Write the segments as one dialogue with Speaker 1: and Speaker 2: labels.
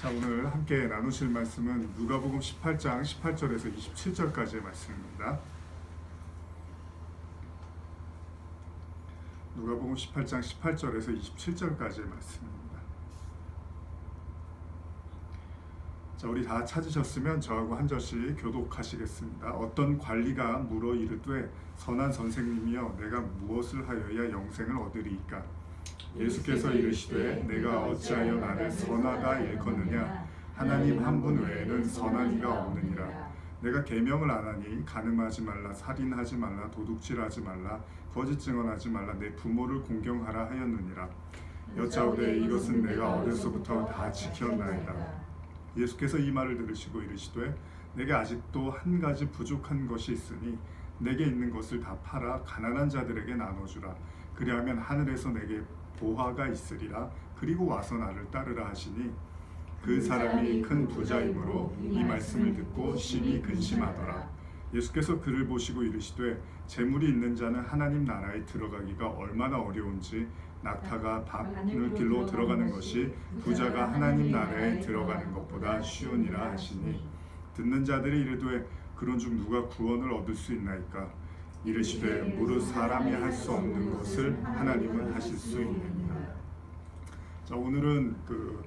Speaker 1: 자, 오늘 함께 나누실 말씀은 누가복음 18장 18절에서 27절까지의 말씀입니다. 누가복음 18장 18절에서 27절까지의 말씀입니다. 자, 우리 다 찾으셨으면 저하고 한 절씩 교독하시겠습니다. 어떤 관리가 물어 이르되 선한 선생님이여 내가 무엇을 하여야 영생을 얻으리이까? 예수께서 이르시되 내가 어찌하여 나를 선하다 일컫느냐? 하나님 한 분 외에는 선한 이가 없느니라. 내가 계명을 안 하니 간음하지 말라, 살인하지 말라, 도둑질하지 말라, 거짓 증언하지 말라, 내 부모를 공경하라 하였느니라. 여짜오되 이것은 내가 어려서부터 다 지켰나이다. 예수께서 이 말을 들으시고 이르시되 내게 아직도 한 가지 부족한 것이 있으니 내게 있는 것을 다 팔아 가난한 자들에게 나눠주라. 그리하면 하늘에서 내게 보화가 있으리라. 그리고 와서 나를 따르라 하시니 그 사람이 큰 부자이므로 이 말씀을 듣고 심히 근심하더라. 예수께서 그를 보시고 이르시되 재물이 있는 자는 하나님 나라에 들어가기가 얼마나 어려운지 낙타가 바늘길로 들어가는 것이 부자가 하나님 나라에 들어가는 것보다 쉬우니라 하시니 듣는 자들이 이르되 그런 중 누가 구원을 얻을 수 있나이까? 이르시되 무릇 사람이 할 수 없는 것을 하나님은 하실 수 있느니라. 자, 오늘은 그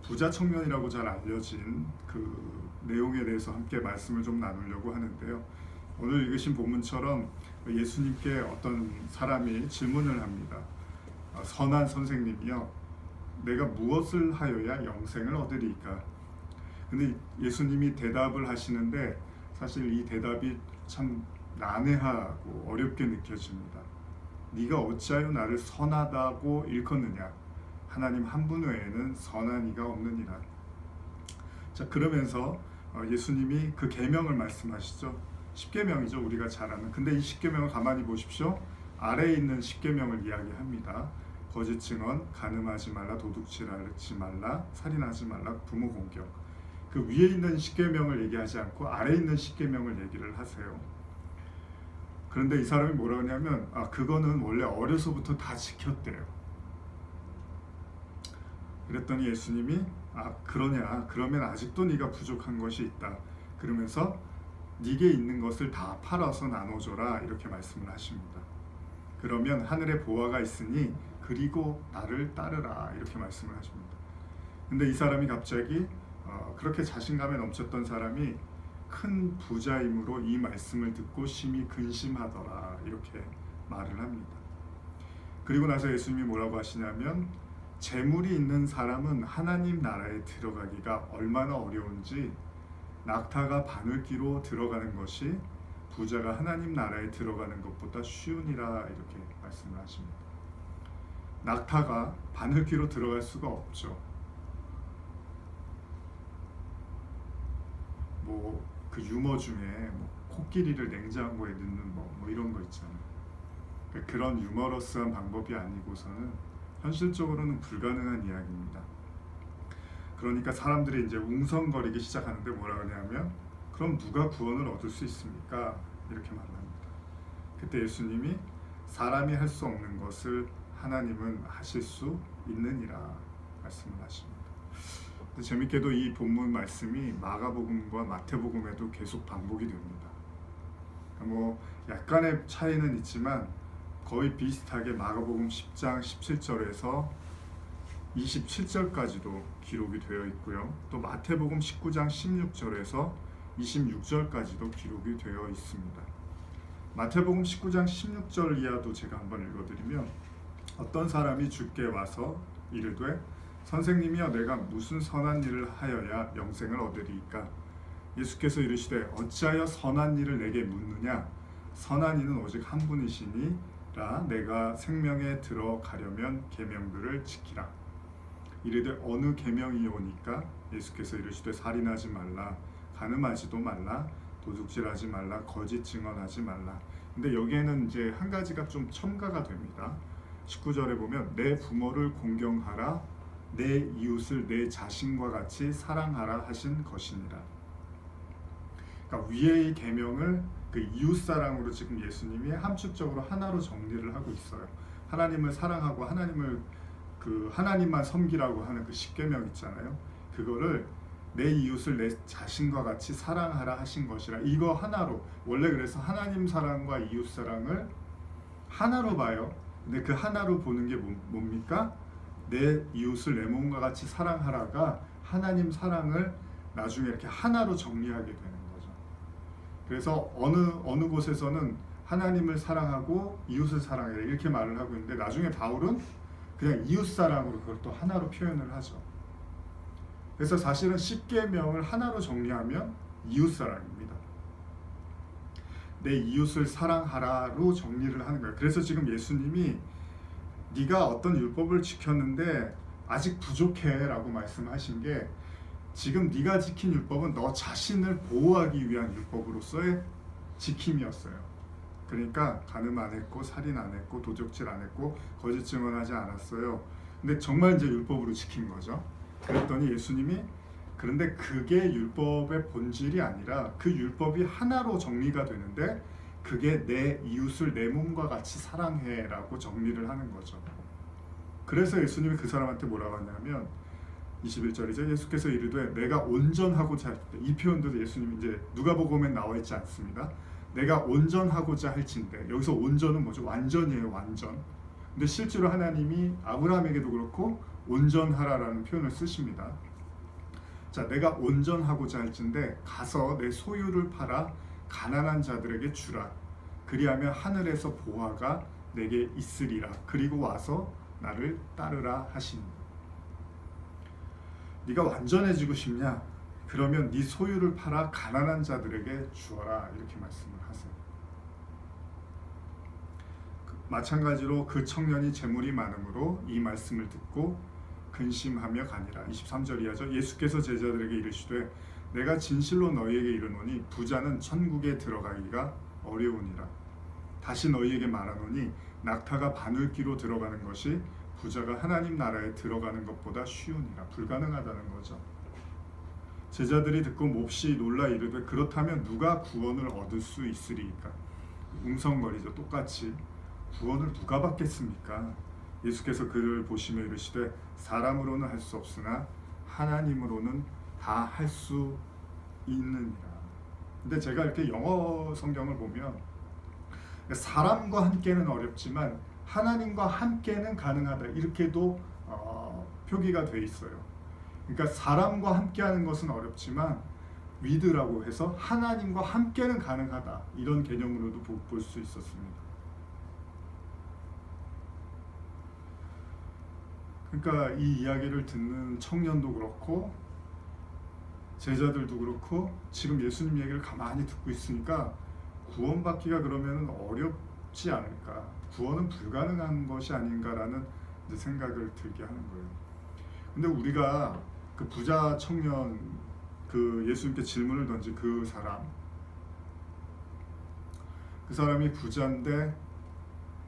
Speaker 1: 부자 청년이라고 잘 알려진 그 내용에 대해서 함께 말씀을 좀 나누려고 하는데요. 오늘 읽으신 본문처럼 예수님께 어떤 사람이 질문을 합니다. 선한 선생님이여 내가 무엇을 하여야 영생을 얻으리이까? 근데 예수님이 대답을 하시는데 사실 이 대답이 참 난해하고 어렵게 느껴집니다. 네가 어찌하여 나를 선하다고 일컫느냐? 하나님 한 분 외에는 선한 이가 없느니라. 자, 그러면서 예수님이 그 계명을 말씀하시죠. 10계명이죠, 우리가 잘 아는. 근데 이 10계명을 가만히 보십시오. 아래에 있는 10계명을 이야기합니다. 거짓 증언, 간음하지 말라, 도둑질하지 말라, 살인하지 말라, 부모 공경. 그 위에 있는 10계명을 얘기하지 않고 아래에 있는 10계명을 얘기를 하세요. 그런데 이 사람이 뭐라 하냐면 그거는 원래 어려서부터 다 지켰대요. 그랬더니 예수님이 그러냐? 그러면 아직도 네가 부족한 것이 있다. 그러면서 네게 있는 것을 다 팔아서 나눠줘라 이렇게 말씀을 하십니다. 그러면 하늘에 보화가 있으니 그리고 나를 따르라 이렇게 말씀을 하십니다. 근데 이 사람이 갑자기 그렇게 자신감에 넘쳤던 사람이 큰 부자이므로 이 말씀을 듣고 심히 근심하더라 이렇게 말을 합니다. 그리고 나서 예수님이 뭐라고 하시냐면 재물이 있는 사람은 하나님 나라에 들어가기가 얼마나 어려운지 낙타가 바늘귀로 들어가는 것이 부자가 하나님 나라에 들어가는 것보다 쉬우니라 이렇게 말씀을 하십니다. 낙타가 바늘귀로 들어갈 수가 없죠. 그 유머 중에 코끼리를 냉장고에 넣는 뭐 이런 거 있잖아요. 그러니까 그런 유머러스한 방법이 아니고서는 현실적으로는 불가능한 이야기입니다. 그러니까 사람들이 이제 웅성거리기 시작하는데 뭐라 하냐면 그럼 누가 구원을 얻을 수 있습니까? 이렇게 말합니다. 그때 예수님이 사람이 할 수 없는 것을 하나님은 하실 수 있느니라 말씀을 하십니다. 재밌게도 이 본문 말씀이 마가복음과 마태복음에도 계속 반복이 됩니다. 뭐 약간의 차이는 있지만 거의 비슷하게 마가복음 10장 17절에서 27절까지도 기록이 되어 있고요. 또 마태복음 19장 16절에서 26절까지도 기록이 되어 있습니다. 마태복음 19장 16절 이하도 제가 한번 읽어드리면 어떤 사람이 주께 와서 이르되 선생님이여 내가 무슨 선한 일을 하여야 영생을 얻으리이까? 예수께서 이르시되 어찌하여 선한 일을 내게 묻느냐? 선한 이는 오직 한 분이시니라. 내가 생명에 들어가려면 계명들을 지키라. 이르되 어느 계명이오니까? 예수께서 이르시되 살인하지 말라, 간음하지도 말라, 도둑질하지 말라, 거짓 증언하지 말라. 근데 여기에는 이제 한 가지가 좀 첨가가 됩니다. 19절에 보면 내 부모를 공경하라, 내 이웃을 내 자신과 같이 사랑하라 하신 것이니라. 그러니까 위의 계명을 그 이웃 사랑으로 지금 예수님이 함축적으로 하나로 정리를 하고 있어요. 하나님을 사랑하고 하나님만 섬기라고 하는 그 10계명 있잖아요. 그거를 내 이웃을 내 자신과 같이 사랑하라 하신 것이라. 이거 하나로, 원래 그래서 하나님 사랑과 이웃 사랑을 하나로 봐요. 근데 그 하나로 보는 게 뭡니까? 내 이웃을 내 몸과 같이 사랑하라가 하나님 사랑을 나중에 이렇게 하나로 정리하게 되는 거죠. 그래서 어느 곳에서는 하나님을 사랑하고 이웃을 사랑해라 이렇게 말을 하고 있는데, 나중에 바울은 그냥 이웃 사랑으로 그걸 또 하나로 표현을 하죠. 그래서 사실은 십계명을 하나로 정리하면 이웃 사랑입니다. 내 이웃을 사랑하라로 정리를 하는 거예요. 그래서 지금 예수님이 네가 어떤 율법을 지켰는데 아직 부족해 라고 말씀하신 게, 지금 네가 지킨 율법은 너 자신을 보호하기 위한 율법으로서의 지킴이었어요. 그러니까 간음 안 했고, 살인 안 했고, 도적질 안 했고, 거짓 증언하지 않았어요. 근데 정말 이제 율법으로 지킨 거죠. 그랬더니 예수님이, 그런데 그게 율법의 본질이 아니라 그 율법이 하나로 정리가 되는데, 그게 내 이웃을 내 몸과 같이 사랑해라고 정리를 하는 거죠. 그래서 예수님이 그 사람한테 뭐라고 하냐면 21절이죠. 예수께서 이르되 내가 온전하고자 할 때, 이 표현도 예수님이 이제 누가복음에 나와 있지 않습니다. 내가 온전하고자 할진대, 여기서 온전은 뭐죠? 완전이에요. 완전. 근데 실제로 하나님이 아브라함에게도 그렇고 온전하라라는 표현을 쓰십니다. 자, 내가 온전하고자 할진대 가서 내 소유를 팔아 가난한 자들에게 주라. 그리하면 하늘에서 보화가 내게 있으리라. 그리고 와서 나를 따르라 하시니. 네가 완전해지고 싶냐? 그러면 네 소유를 팔아 가난한 자들에게 주어라. 이렇게 말씀을 하세요. 마찬가지로 그 청년이 재물이 많으므로 이 말씀을 듣고 근심하며 가니라. 23절 이하죠. 예수께서 제자들에게 이르시되 내가 진실로 너희에게 이르노니 부자는 천국에 들어가기가 어려우니라. 다시 너희에게 말하노니 낙타가 바늘귀로 들어가는 것이 부자가 하나님 나라에 들어가는 것보다 쉬우니라. 불가능하다는 거죠. 제자들이 듣고 몹시 놀라 이르되 그렇다면 누가 구원을 얻을 수 있으리이까? 웅성거리죠. 똑같이 구원을 누가 받겠습니까? 예수께서 그를 보시며 이르시되 사람으로는 할 수 없으나 하나님으로는 다 할 수 있느니라. 근데 제가 이렇게 영어 성경을 보면 사람과 함께는 어렵지만 하나님과 함께는 가능하다 이렇게도 표기가 돼 있어요. 그러니까 사람과 함께하는 것은 어렵지만 with라고 해서 하나님과 함께는 가능하다 이런 개념으로도 볼 수 있었습니다. 그러니까 이 이야기를 듣는 청년도 그렇고 제자들도 그렇고 지금 예수님 얘기를 가만히 듣고 있으니까 구원받기가 그러면 어렵지 않을까, 구원은 불가능한 것이 아닌가라는 생각을 들게 하는 거예요. 근데 우리가 그 부자 청년, 그 예수님께 질문을 던진 그 사람이 부자인데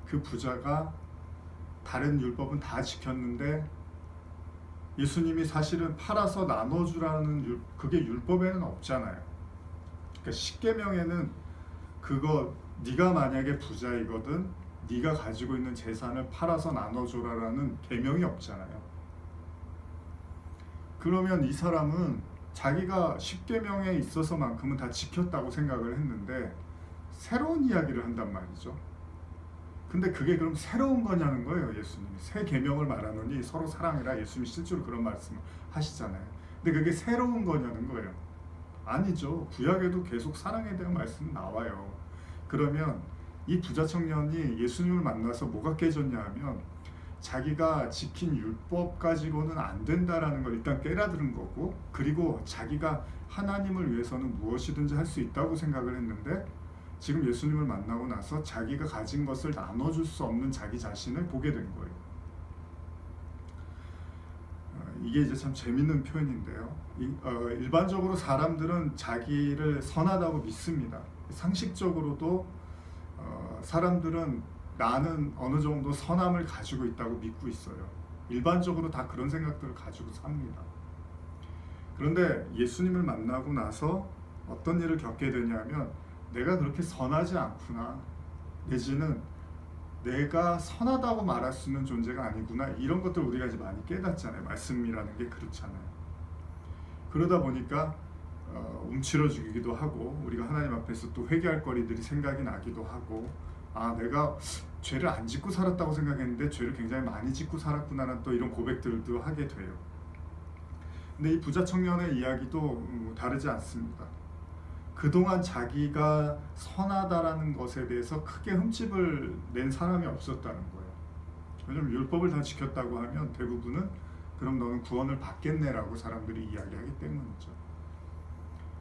Speaker 1: 그 부자가 다른 율법은 다 지켰는데 예수님이 사실은 팔아서 나눠주라는 그게 율법에는 없잖아요. 그러니까 십계명에는 그거 네가 만약에 부자이거든 네가 가지고 있는 재산을 팔아서 나눠줘라라는 계명이 없잖아요. 그러면 이 사람은 자기가 십계명에 있어서만큼은 다 지켰다고 생각을 했는데 새로운 이야기를 한단 말이죠. 근데 그게 그럼 새로운 거냐는 거예요. 예수님이 새 계명을 말하노니 서로 사랑해라. 예수님이 실제로 그런 말씀을 하시잖아요. 근데 그게 새로운 거냐는 거예요. 아니죠. 구약에도 계속 사랑에 대한 말씀이 나와요. 그러면 이 부자 청년이 예수님을 만나서 뭐가 깨졌냐 하면 자기가 지킨 율법 가지고는 안 된다라는 걸 일단 깨달은 거고, 그리고 자기가 하나님을 위해서는 무엇이든지 할 수 있다고 생각을 했는데 지금 예수님을 만나고 나서 자기가 가진 것을 나눠줄 수 없는 자기 자신을 보게 된 거예요. 이게 이제 참 재밌는 표현인데요. 일반적으로 사람들은 자기를 선하다고 믿습니다. 상식적으로도 사람들은 나는 어느 정도 선함을 가지고 있다고 믿고 있어요. 일반적으로 다 그런 생각들을 가지고 삽니다. 그런데 예수님을 만나고 나서 어떤 일을 겪게 되냐면 내가 그렇게 선하지 않구나, 내지는 내가 선하다고 말할 수 있는 존재가 아니구나, 이런 것들 우리가 이제 많이 깨닫잖아요. 말씀이라는 게 그렇잖아요. 그러다 보니까 움츠러 죽이기도 하고 우리가 하나님 앞에서 또 회개할 거리들이 생각이 나기도 하고 내가 죄를 안 짓고 살았다고 생각했는데 죄를 굉장히 많이 짓고 살았구나라는 또 이런 고백들도 하게 돼요. 근데 이 부자 청년의 이야기도 다르지 않습니다. 그동안 자기가 선하다라는 것에 대해서 크게 흠집을 낸 사람이 없었다는 거예요. 왜냐하면 율법을 다 지켰다고 하면 대부분은 그럼 너는 구원을 받겠네라고 사람들이 이야기하기 때문이죠.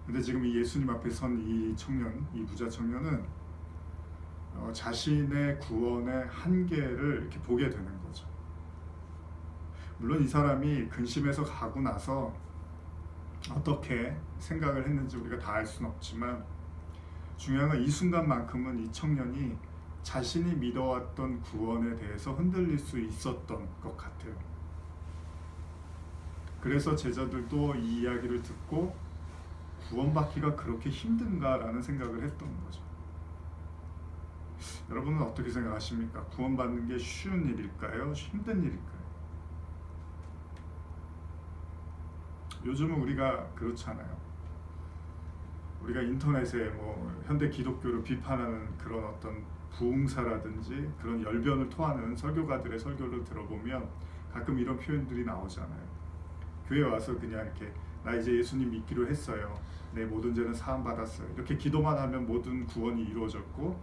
Speaker 1: 근데 지금 이 예수님 앞에 선 이 청년, 이 부자 청년은 자신의 구원의 한계를 이렇게 보게 되는 거죠. 물론 이 사람이 근심해서 가고 나서 어떻게 생각을 했는지 우리가 다 알 수는 없지만 중요한 건 이 순간만큼은 이 청년이 자신이 믿어왔던 구원에 대해서 흔들릴 수 있었던 것 같아요. 그래서 제자들도 이 이야기를 듣고 구원받기가 그렇게 힘든가라는 생각을 했던 거죠. 여러분은 어떻게 생각하십니까? 구원받는 게 쉬운 일일까요? 힘든 일일까요? 요즘은 우리가 그렇잖아요. 우리가 인터넷에 현대 기독교를 비판하는 그런 어떤 부흥사라든지 그런 열변을 토하는 설교가들의 설교를 들어보면 가끔 이런 표현들이 나오잖아요. 교회 와서 그냥 이렇게 나 이제 예수님 믿기로 했어요. 내 모든 죄는 사함 받았어요. 이렇게 기도만 하면 모든 구원이 이루어졌고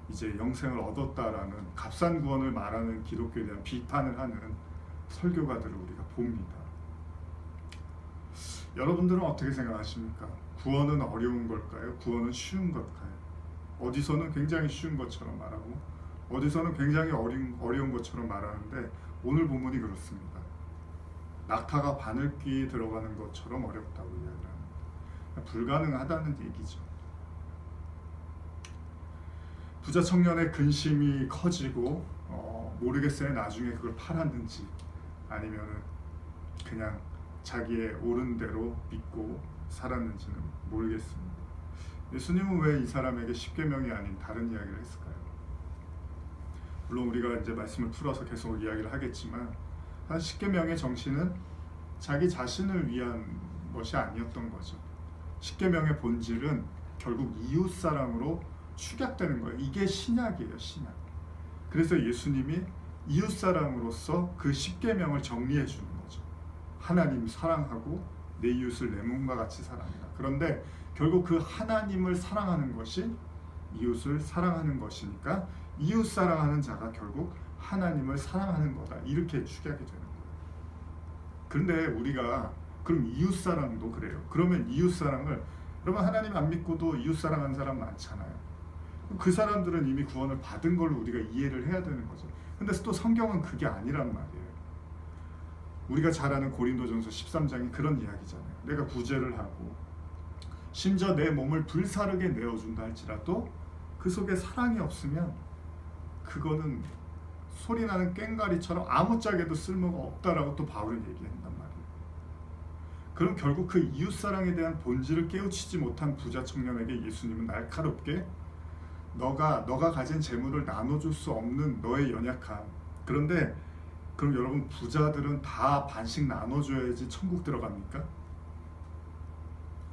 Speaker 1: 이제 영생을 얻었다라는 값싼 구원을 말하는 기독교에 대한 비판을 하는 설교가들을 우리가 봅니다. 여러분들은 어떻게 생각하십니까? 구원은 어려운 걸까요? 구원은 쉬운 걸까요? 어디서는 굉장히 쉬운 것처럼 말하고 어디서는 굉장히 어려운 것처럼 말하는데 오늘 본문이 그렇습니다. 낙타가 바늘귀에 들어가는 것처럼 어렵다고 이야기합니다. 불가능하다는 얘기죠. 부자 청년의 근심이 커지고 모르겠어요. 나중에 그걸 팔았는지 아니면은 그냥 자기의 옳은 대로 믿고 살았는지는 모르겠습니다. 예수님은 왜 이 사람에게 십계명이 아닌 다른 이야기를 했을까요? 물론 우리가 이제 말씀을 풀어서 계속 이야기를 하겠지만 십계명의 정신은 자기 자신을 위한 것이 아니었던 거죠. 십계명의 본질은 결국 이웃사랑으로 축약되는 거예요. 이게 신약이에요, 신약. 그래서 예수님이 이웃사랑으로서 그 십계명을 정리해 주는 거죠. 하나님 사랑하고 내 이웃을 내 몸과 같이 사랑해라. 그런데 결국 그 하나님을 사랑하는 것이 이웃을 사랑하는 것이니까 이웃 사랑하는 자가 결국 하나님을 사랑하는 거다. 이렇게 축약이 되는 거예요. 그런데 우리가 그럼 이웃 사랑도 그래요. 그러면 이웃 사랑을 여러분 하나님 안 믿고도 이웃 사랑하는 사람 많잖아요. 그 사람들은 이미 구원을 받은 걸로 우리가 이해를 해야 되는 거죠. 근데 또 성경은 그게 아니란 말이에요. 우리가 잘 아는 고린도전서 13장이 그런 이야기잖아요. 내가 구제를 하고 심지어 내 몸을 불사르게 내어준다 할지라도 그 속에 사랑이 없으면 그거는 소리나는 꽹과리처럼 아무짝에도 쓸모가 없다라고 또 바울은 얘기한단 말이에요. 그럼 결국 그 이웃사랑에 대한 본질을 깨우치지 못한 부자 청년에게 예수님은 날카롭게 너가 가진 재물을 나눠줄 수 없는 너의 연약함, 그런데 그럼 여러분 부자들은 다 반씩 나눠줘야지 천국 들어갑니까?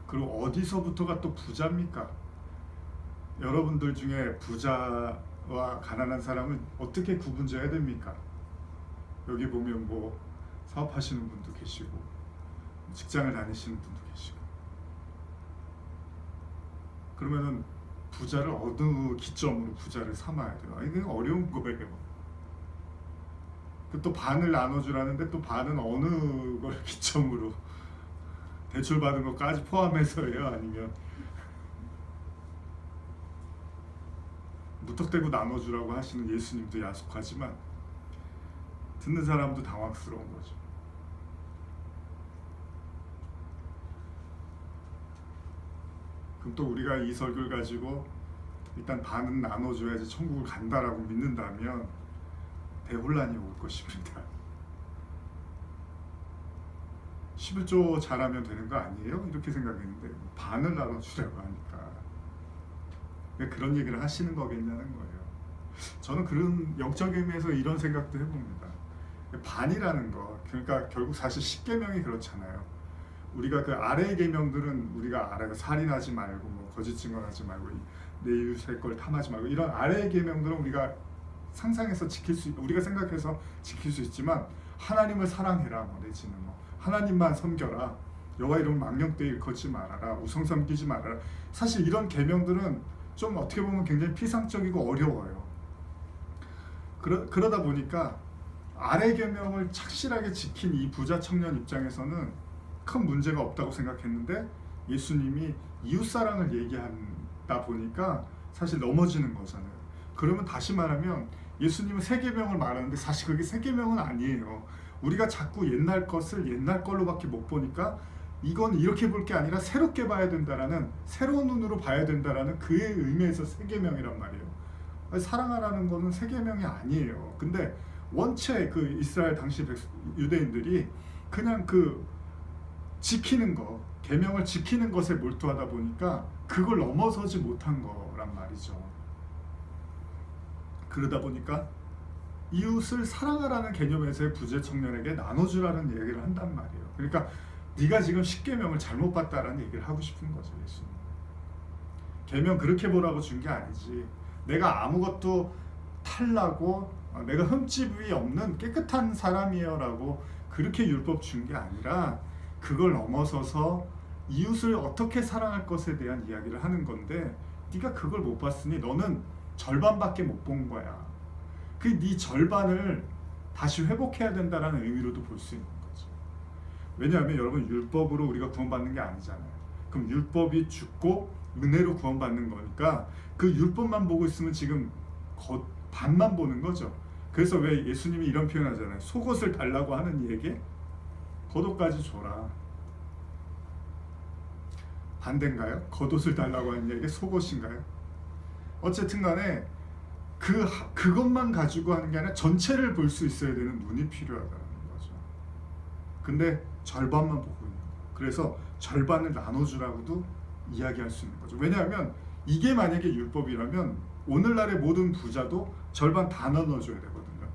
Speaker 1: 그리고 어디서부터가 또 부자입니까? 여러분들 중에 부자와 가난한 사람은 어떻게 구분져야 됩니까? 여기 보면 사업하시는 분도 계시고 직장을 다니시는 분도 계시고 그러면은 부자를 어느 기점으로 부자를 삼아야 돼요? 이게 어려운 거예요. 또 반을 나눠주라는데 또 반은 어느 걸 기점으로 대출 받은 것까지 포함해서요? 아니면 무턱대고 나눠주라고 하시는 예수님도 야속하지만 듣는 사람도 당황스러운 거죠. 그럼 또 우리가 이 설교를 가지고 일단 반은 나눠줘야지 천국을 간다라고 믿는다면 대혼란이 올 것입니다. 11조 잘하면 되는 거 아니에요? 이렇게 생각했는데 반을 나눠주라고 하니까 왜 그런 얘기를 하시는 거겠냐는 거예요. 저는 그런 영적 의미에서 이런 생각도 해봅니다. 반이라는 거, 그러니까 결국 사실 십계명이 그렇잖아요. 우리가 그 아래의 계명들은 우리가 알아요. 살인하지 말고, 뭐 거짓 증언하지 말고, 내 이웃의 걸 탐하지 말고, 이런 아래의 계명들은 우리가 상상해서 지킬 수, 우리가 생각해서 지킬 수 있지만, 하나님을 사랑해라, 뭐 내지는 뭐 하나님만 섬겨라, 여호와 이름 망령되이 일컫지 말아라, 우상 섬기지 말아라. 사실 이런 계명들은 좀 어떻게 보면 굉장히 피상적이고 어려워요. 그러다 보니까 아래 계명을 착실하게 지킨 이 부자 청년 입장에서는 큰 문제가 없다고 생각했는데, 예수님이 이웃사랑을 얘기하다 보니까 사실 넘어지는 거잖아요. 그러면 다시 말하면 예수님은 세 계명을 말하는데 사실 그게 세 계명은 아니에요. 우리가 자꾸 옛날 것을 옛날 걸로밖에 못 보니까 이건 이렇게 볼 게 아니라 새롭게 봐야 된다라는, 새로운 눈으로 봐야 된다라는 그의 의미에서 세 계명이란 말이에요. 사랑하라는 거는 세 계명이 아니에요. 근데 원체 그 이스라엘 당시 유대인들이 그냥 그 지키는 거, 계명을 지키는 것에 몰두하다 보니까 그걸 넘어서지 못한 거란 말이죠. 그러다 보니까 이웃을 사랑하라는 개념에서의 부재 청년에게 나눠주라는 얘기를 한단 말이에요. 그러니까 네가 지금 10계명을 잘못 봤다라는 얘기를 하고 싶은 거죠, 예수님. 계명 그렇게 보라고 준 게 아니지. 내가 아무것도 탈나고 내가 흠집이 없는 깨끗한 사람이에요라고 그렇게 율법 준 게 아니라, 그걸 넘어서서 이웃을 어떻게 사랑할 것에 대한 이야기를 하는 건데, 네가 그걸 못 봤으니 너는 절반밖에 못 본 거야. 그 네 절반을 다시 회복해야 된다라는 의미로도 볼 수 있는 거죠. 왜냐하면 여러분, 율법으로 우리가 구원받는 게 아니잖아요. 그럼 율법이 죽고 은혜로 구원받는 거니까 그 율법만 보고 있으면 지금 반만 보는 거죠. 그래서 왜 예수님이 이런 표현하잖아요. 속옷을 달라고 하는 이에게 겉옷까지 줘라. 반대인가요? 겉옷을 달라고 하는 이에게 속옷인가요? 어쨌든 간에 그것만 가지고 하는 게 아니라 전체를 볼 수 있어야 되는 눈이 필요하다는 거죠. 근데 절반만 보고 있는 거예요. 그래서 절반을 나눠주라고도 이야기할 수 있는 거죠. 왜냐하면 이게 만약에 율법이라면 오늘날의 모든 부자도 절반 다 나눠줘야 되거든요.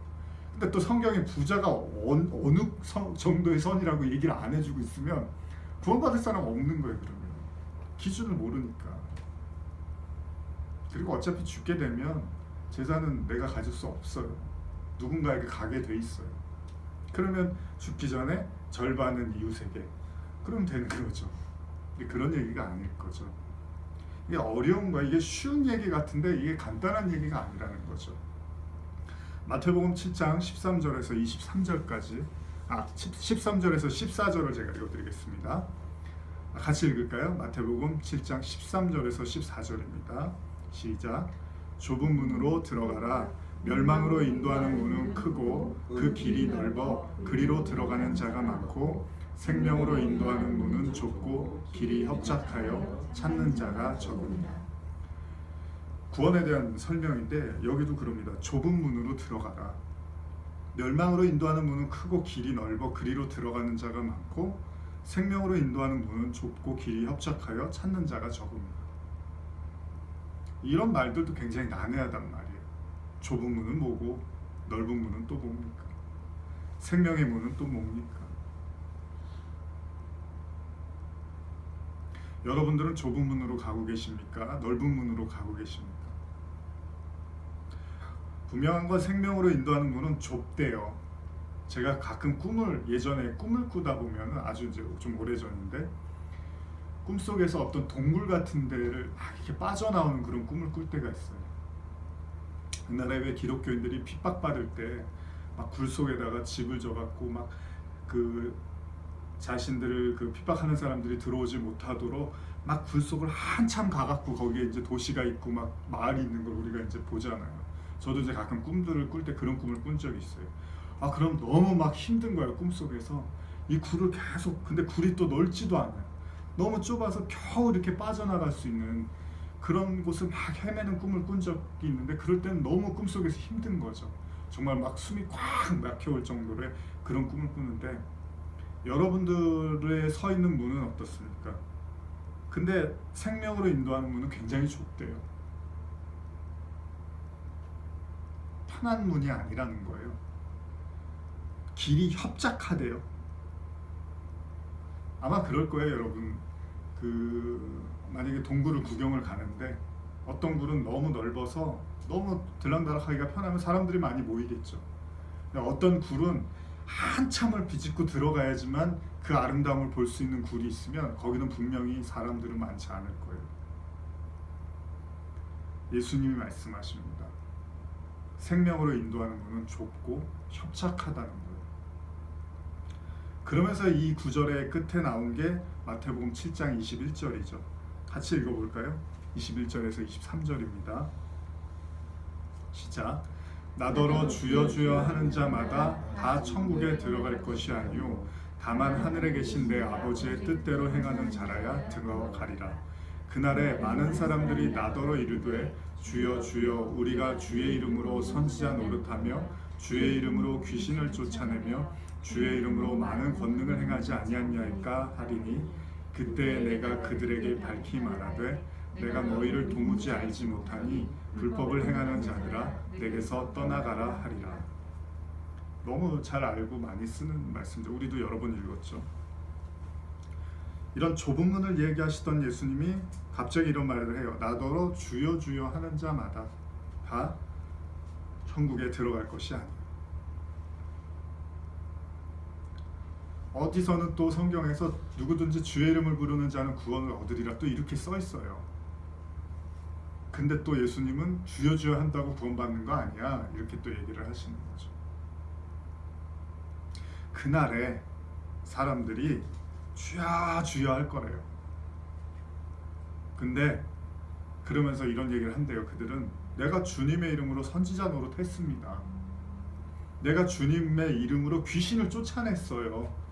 Speaker 1: 근데 또 성경에 부자가 어느 정도의 선이라고 얘기를 안 해주고 있으면 구원받을 사람 없는 거예요. 그러면 기준을 모르니까. 그리고 어차피 죽게 되면 재산은 내가 가질 수 없어요. 누군가에게 가게 돼 있어요. 그러면 죽기 전에 절반은 이웃에게, 그러면 되는 거죠. 그런 얘기가 아닐 거죠. 이게 어려운 거야. 이게 쉬운 얘기 같은데 이게 간단한 얘기가 아니라는 거죠. 마태복음 7장 13절에서 23절까지 13절에서 14절을 제가 읽어드리겠습니다. 같이 읽을까요? 마태복음 7장 13절에서 14절입니다. 시작. 좁은 문으로 들어가라. 멸망으로 인도하는 문은 크고 그 길이 넓어 그리로 들어가는 자가 많고, 생명으로 인도하는 문은 좁고 길이 협착하여 찾는 자가 적으니라. 구원에 대한 설명인데 여기도 그럽니다. 좁은 문으로 들어가라. 멸망으로 인도하는 문은 크고 길이 넓어 그리로 들어가는 자가 많고, 생명으로 인도하는 문은 좁고 길이 협착하여 찾는 자가 적습니다. 이런 말들도 굉장히 난해하단 말이에요. 좁은 문은 뭐고 넓은 문은 또 뭡니까? 생명의 문은 또 뭡니까? 여러분들은 좁은 문으로 가고 계십니까? 넓은 문으로 가고 계십니까? 분명한 건 생명으로 인도하는 문은 좁대요. 제가 가끔 예전에 꿈을 꾸다 보면, 아주 이제 좀 오래전인데, 꿈속에서 어떤 동굴 같은 데를 막 이렇게 빠져나오는 그런 꿈을 꿀 때가 있어요. 옛날에 왜 기독교인들이 핍박받을 때 막 굴 속에다가 집을 져갖고 막 그 자신들을 그 핍박하는 사람들이 들어오지 못하도록 막 굴 속을 한참 가갖고 거기에 이제 도시가 있고 막 마을이 있는 걸 우리가 이제 보잖아요. 저도 이제 가끔 꿈들을 꿀 때 그런 꿈을 꾼 적이 있어요. 그럼 너무 막 힘든 거예요. 꿈속에서 이 굴을 계속, 근데 굴이 또 넓지도 않아요. 너무 좁아서 겨우 이렇게 빠져나갈 수 있는 그런 곳을 막 헤매는 꿈을 꾼 적이 있는데, 그럴 때는 너무 꿈속에서 힘든 거죠. 정말 막 숨이 꽉 막혀올 정도의 그런 꿈을 꾸는데, 여러분들의 서 있는 문은 어떻습니까? 근데 생명으로 인도하는 문은 굉장히 좁대요. 편한 문이 아니라는 거예요. 길이 협착하대요. 아마 그럴 거예요, 여러분. 만약에 동굴을 구경을 가는데 어떤 굴은 너무 넓어서 너무 들락날락하기가 편하면 사람들이 많이 모이겠죠. 어떤 굴은 한참을 비집고 들어가야지만 그 아름다움을 볼 수 있는 굴이 있으면 거기는 분명히 사람들은 많지 않을 거예요. 예수님이 말씀하십니다. 생명으로 인도하는 문은 좁고 협착하다는 거예요. 그러면서 이 구절의 끝에 나온 게 마태복음 7장 21절이죠. 같이 읽어볼까요? 21절에서 23절입니다. 시작. 나더러 주여 주여 하는 자마다 다 천국에 들어갈 것이 아니요 다만 하늘에 계신 내 아버지의 뜻대로 행하는 자라야 들어가리라. 그날에 많은 사람들이 나더러 이르되 주여 주여 우리가 주의 이름으로 선지자 노릇하며 주의 이름으로 귀신을 쫓아내며 주의 이름으로 많은 권능을 행하지 아니하냐이까 하리니 그때 내가 그들에게 밝히 말하되 내가 너희를 도무지 알지 못하니 불법을 행하는 자들아 내게서 떠나가라 하리라. 너무 잘 알고 많이 쓰는 말씀인데 우리도 여러 번 읽었죠. 이런 좁은 문을 얘기하시던 예수님이 갑자기 이런 말을 해요. 나더러 주여 주여 하는 자마다 다 천국에 들어갈 것이 아니에요. 어디서는 또 성경에서 누구든지 주의 이름을 부르는 자는 구원을 얻으리라 또 이렇게 써 있어요. 근데 또 예수님은 주여 주여 한다고 구원받는 거 아니야 이렇게 또 얘기를 하시는 거죠. 그날에 사람들이 주야 주야 할 거래요. 근데 그러면서 이런 얘기를 한대요. 그들은 내가 주님의 이름으로 선지자 노릇했습니다. 내가 주님의 이름으로 귀신을 쫓아냈어요.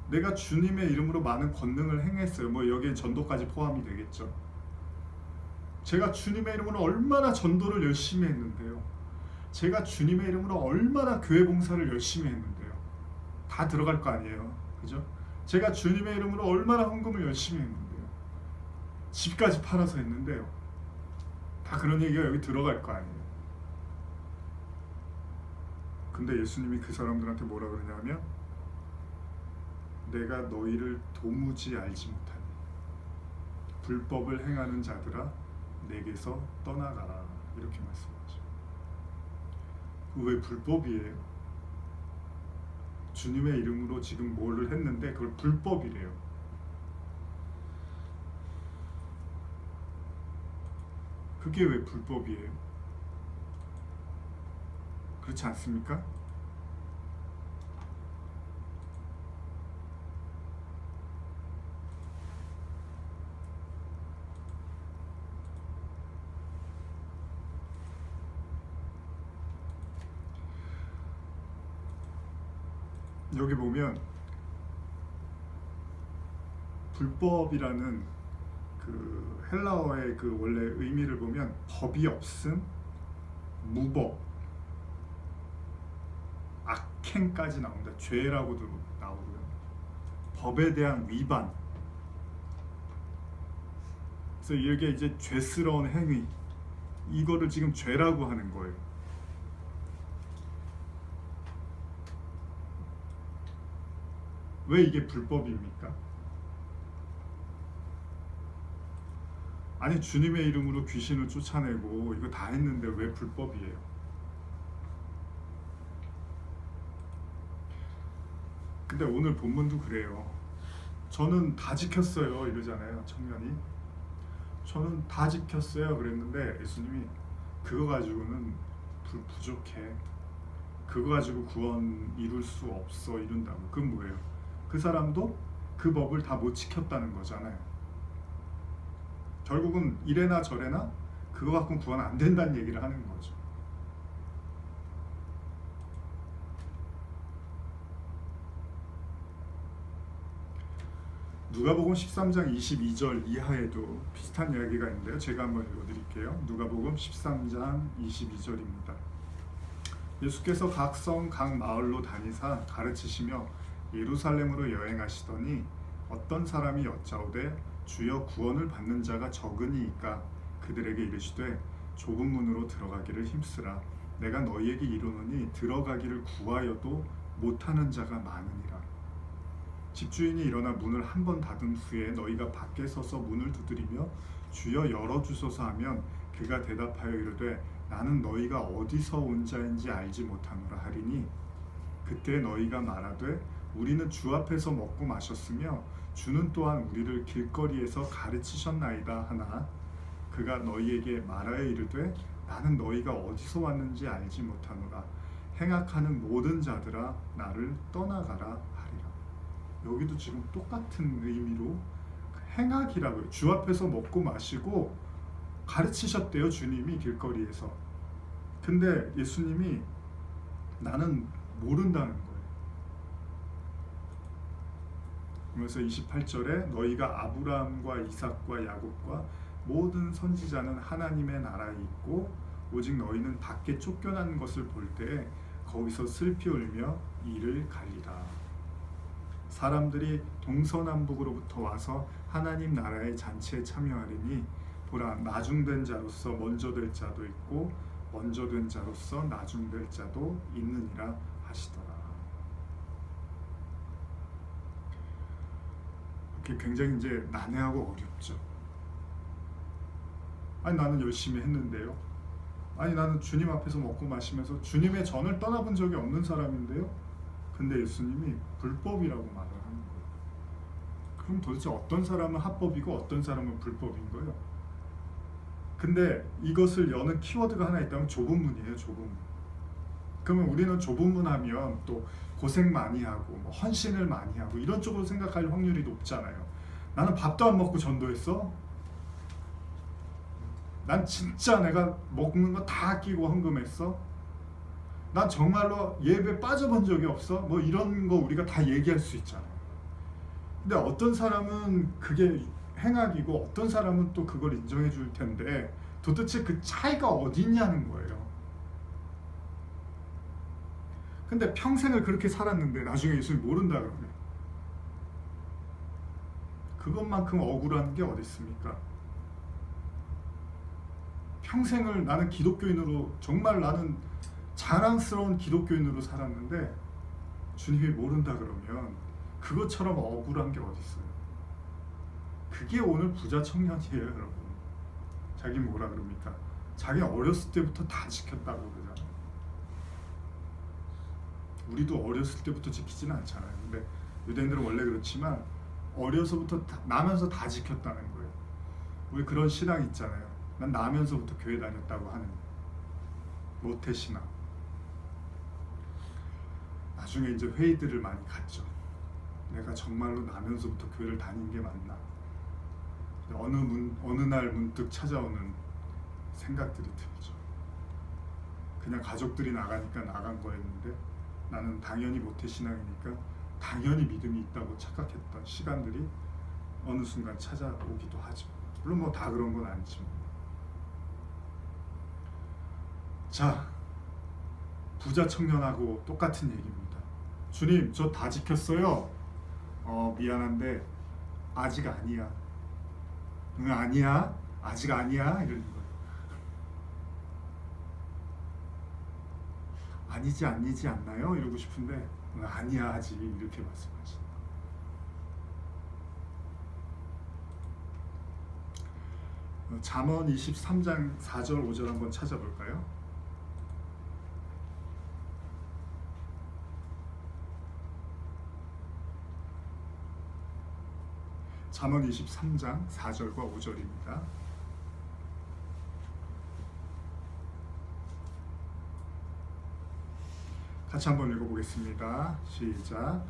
Speaker 1: 내가 주님의 이름으로 많은 권능을 행했어요. 뭐 여기에 전도까지 포함이 되겠죠. 제가 주님의 이름으로 얼마나 전도를 열심히 했는데요. 제가 주님의 이름으로 얼마나 교회 봉사를 열심히 했는데요. 다 들어갈 거 아니에요. 그죠? 제가 주님의 이름으로 얼마나 헌금을 열심히 했는데요. 집까지 팔아서 했는데요. 다 그런 얘기가 여기 들어갈 거 아니에요. 근데 예수님이 그 사람들한테 뭐라 그러냐면 내가 너희를 도무지 알지 못하니 불법을 행하는 자들아 내게서 떠나가라 이렇게 말씀하죠. 왜 불법이에요? 주님의 이름으로 지금 뭐를 했는데 그걸 불법이래요. 그게 왜 불법이에요? 그렇지 않습니까? 여기 보면 불법이라는 그 헬라어의 그 원래 의미를 보면 법이 없음, 무법, 악행까지 나옵니다. 죄라고도 나오고요. 법에 대한 위반. 그래서 이게 이제 죄스러운 행위. 이거를 지금 죄라고 하는 거예요. 왜 이게 불법입니까? 아니 주님의 이름으로 귀신을 쫓아내고 이거 다 했는데 왜 불법이에요? 근데 오늘 본문도 그래요. 저는 다 지켰어요 이러잖아요. 청년이 저는 다 지켰어요 그랬는데 예수님이 그거 가지고는 부족해. 그거 가지고 구원 이룰 수 없어 이룬다고. 그건 뭐예요? 그 사람도 그 법을 다 못 지켰다는 거잖아요. 결국은 이래나 저래나 그거 갖고는 구원 안 된다는 얘기를 하는 거죠. 누가복음 13장 22절 이하에도 비슷한 이야기가 있는데요. 제가 한번 읽어드릴게요. 누가복음 13장 22절입니다. 예수께서 각 성, 각 마을로 다니사 가르치시며 예루살렘으로 여행하시더니 어떤 사람이 여짜오되 주여 구원을 받는 자가 적으니이까 그들에게 이르시되 좁은 문으로 들어가기를 힘쓰라. 내가 너희에게 이르노니 들어가기를 구하여도 못하는 자가 많으니라. 집주인이 일어나 문을 한 번 닫은 후에 너희가 밖에 서서 문을 두드리며 주여 열어주소서 하면 그가 대답하여 이르되 나는 너희가 어디서 온 자인지 알지 못하노라 하리니 그때 너희가 말하되 우리는 주 앞에서 먹고 마셨으며 주는 또한 우리를 길거리에서 가르치셨나이다 하나 그가 너희에게 말하여 이르되 나는 너희가 어디서 왔는지 알지 못하노라 행악하는 모든 자들아 나를 떠나가라 하리라. 여기도 지금 똑같은 의미로 행악이라고요. 주 앞에서 먹고 마시고 가르치셨대요. 주님이 길거리에서. 근데 예수님이 나는 모른다는 거예요. 그래서 28절에 너희가 아브라함과 이삭과 야곱과 모든 선지자는 하나님의 나라에 있고 오직 너희는 밖에 쫓겨난 것을 볼 때에 거기서 슬피 울며 이를 갈리라. 사람들이 동서남북으로부터 와서 하나님 나라의 잔치에 참여하리니 보라 나중된 자로서 먼저 될 자도 있고 먼저 된 자로서 나중될 자도 있느니라 하시더라. 이렇게 굉장히 이제 난해하고 어렵죠. 아니 나는 열심히 했는데요. 아니 나는 주님 앞에서 먹고 마시면서 주님의 전을 떠나본 적이 없는 사람인데요. 근데 예수님이 불법이라고 말을 하는 거예요. 그럼 도대체 어떤 사람은 합법이고 어떤 사람은 불법인 거예요? 근데 이것을 여는 키워드가 하나 있다면 좁은 문이에요. 좁은 문. 그러면 우리는 좁은 문 하면 또 고생 많이 하고 뭐 헌신을 많이 하고 이런 쪽으로 생각할 확률이 높잖아요. 나는 밥도 안 먹고 전도했어? 난 진짜 내가 먹는 거 다 아끼고 헌금했어? 난 정말로 예배 빠져본 적이 없어? 뭐 이런 거 우리가 다 얘기할 수 있잖아요. 근데 어떤 사람은 그게 행악이고 어떤 사람은 또 그걸 인정해 줄 텐데 도대체 그 차이가 어디 있냐는 거예요. 근데 평생을 그렇게 살았는데 나중에 예수님 모른다 그러면 그것만큼 억울한 게 어디 있습니까? 평생을 나는 기독교인으로 정말 나는 자랑스러운 기독교인으로 살았는데 주님이 모른다 그러면 그것처럼 억울한 게 어디 있어요? 그게 오늘 부자 청년이에요, 여러분. 자기 뭐라 그럽니까? 자기 어렸을 때부터 다 지켰다고 그러잖아요. 우리도 어렸을 때부터 지키지는 않잖아요. 근데 유대인들은 원래 그렇지만 어려서부터 나면서 다 지켰다는 거예요. 우리 그런 신앙 있잖아요. 난 나면서부터 교회 다녔다고 하는 모태신앙. 나중에 이제 회의들을 많이 갔죠. 내가 정말로 나면서부터 교회를 다닌 게 맞나? 어느 날 문득 찾아오는 생각들이 들죠. 그냥 가족들이 나가니까 나간 거였는데 나는 당연히 모태신앙이니까 당연히 믿음이 있다고 착각했던 시간들이 어느 순간 찾아오기도 하죠. 물론 뭐 다 그런 건 아니지만. 자, 부자 청년하고 똑같은 얘기입니다. 주님, 저 다 지켰어요. 미안한데 아직 아니야. 응, 아니야. 아직 아니야. 이러는 거예요. 아니지 아니지 않나요? 이러고 싶은데 응, 아니야 아직 이렇게 말씀하시죠. 잠언 23장 4절 5절 한번 찾아볼까요? 잠언 23장 4절과 5절입니다. 같이 한번 읽어보겠습니다. 시작.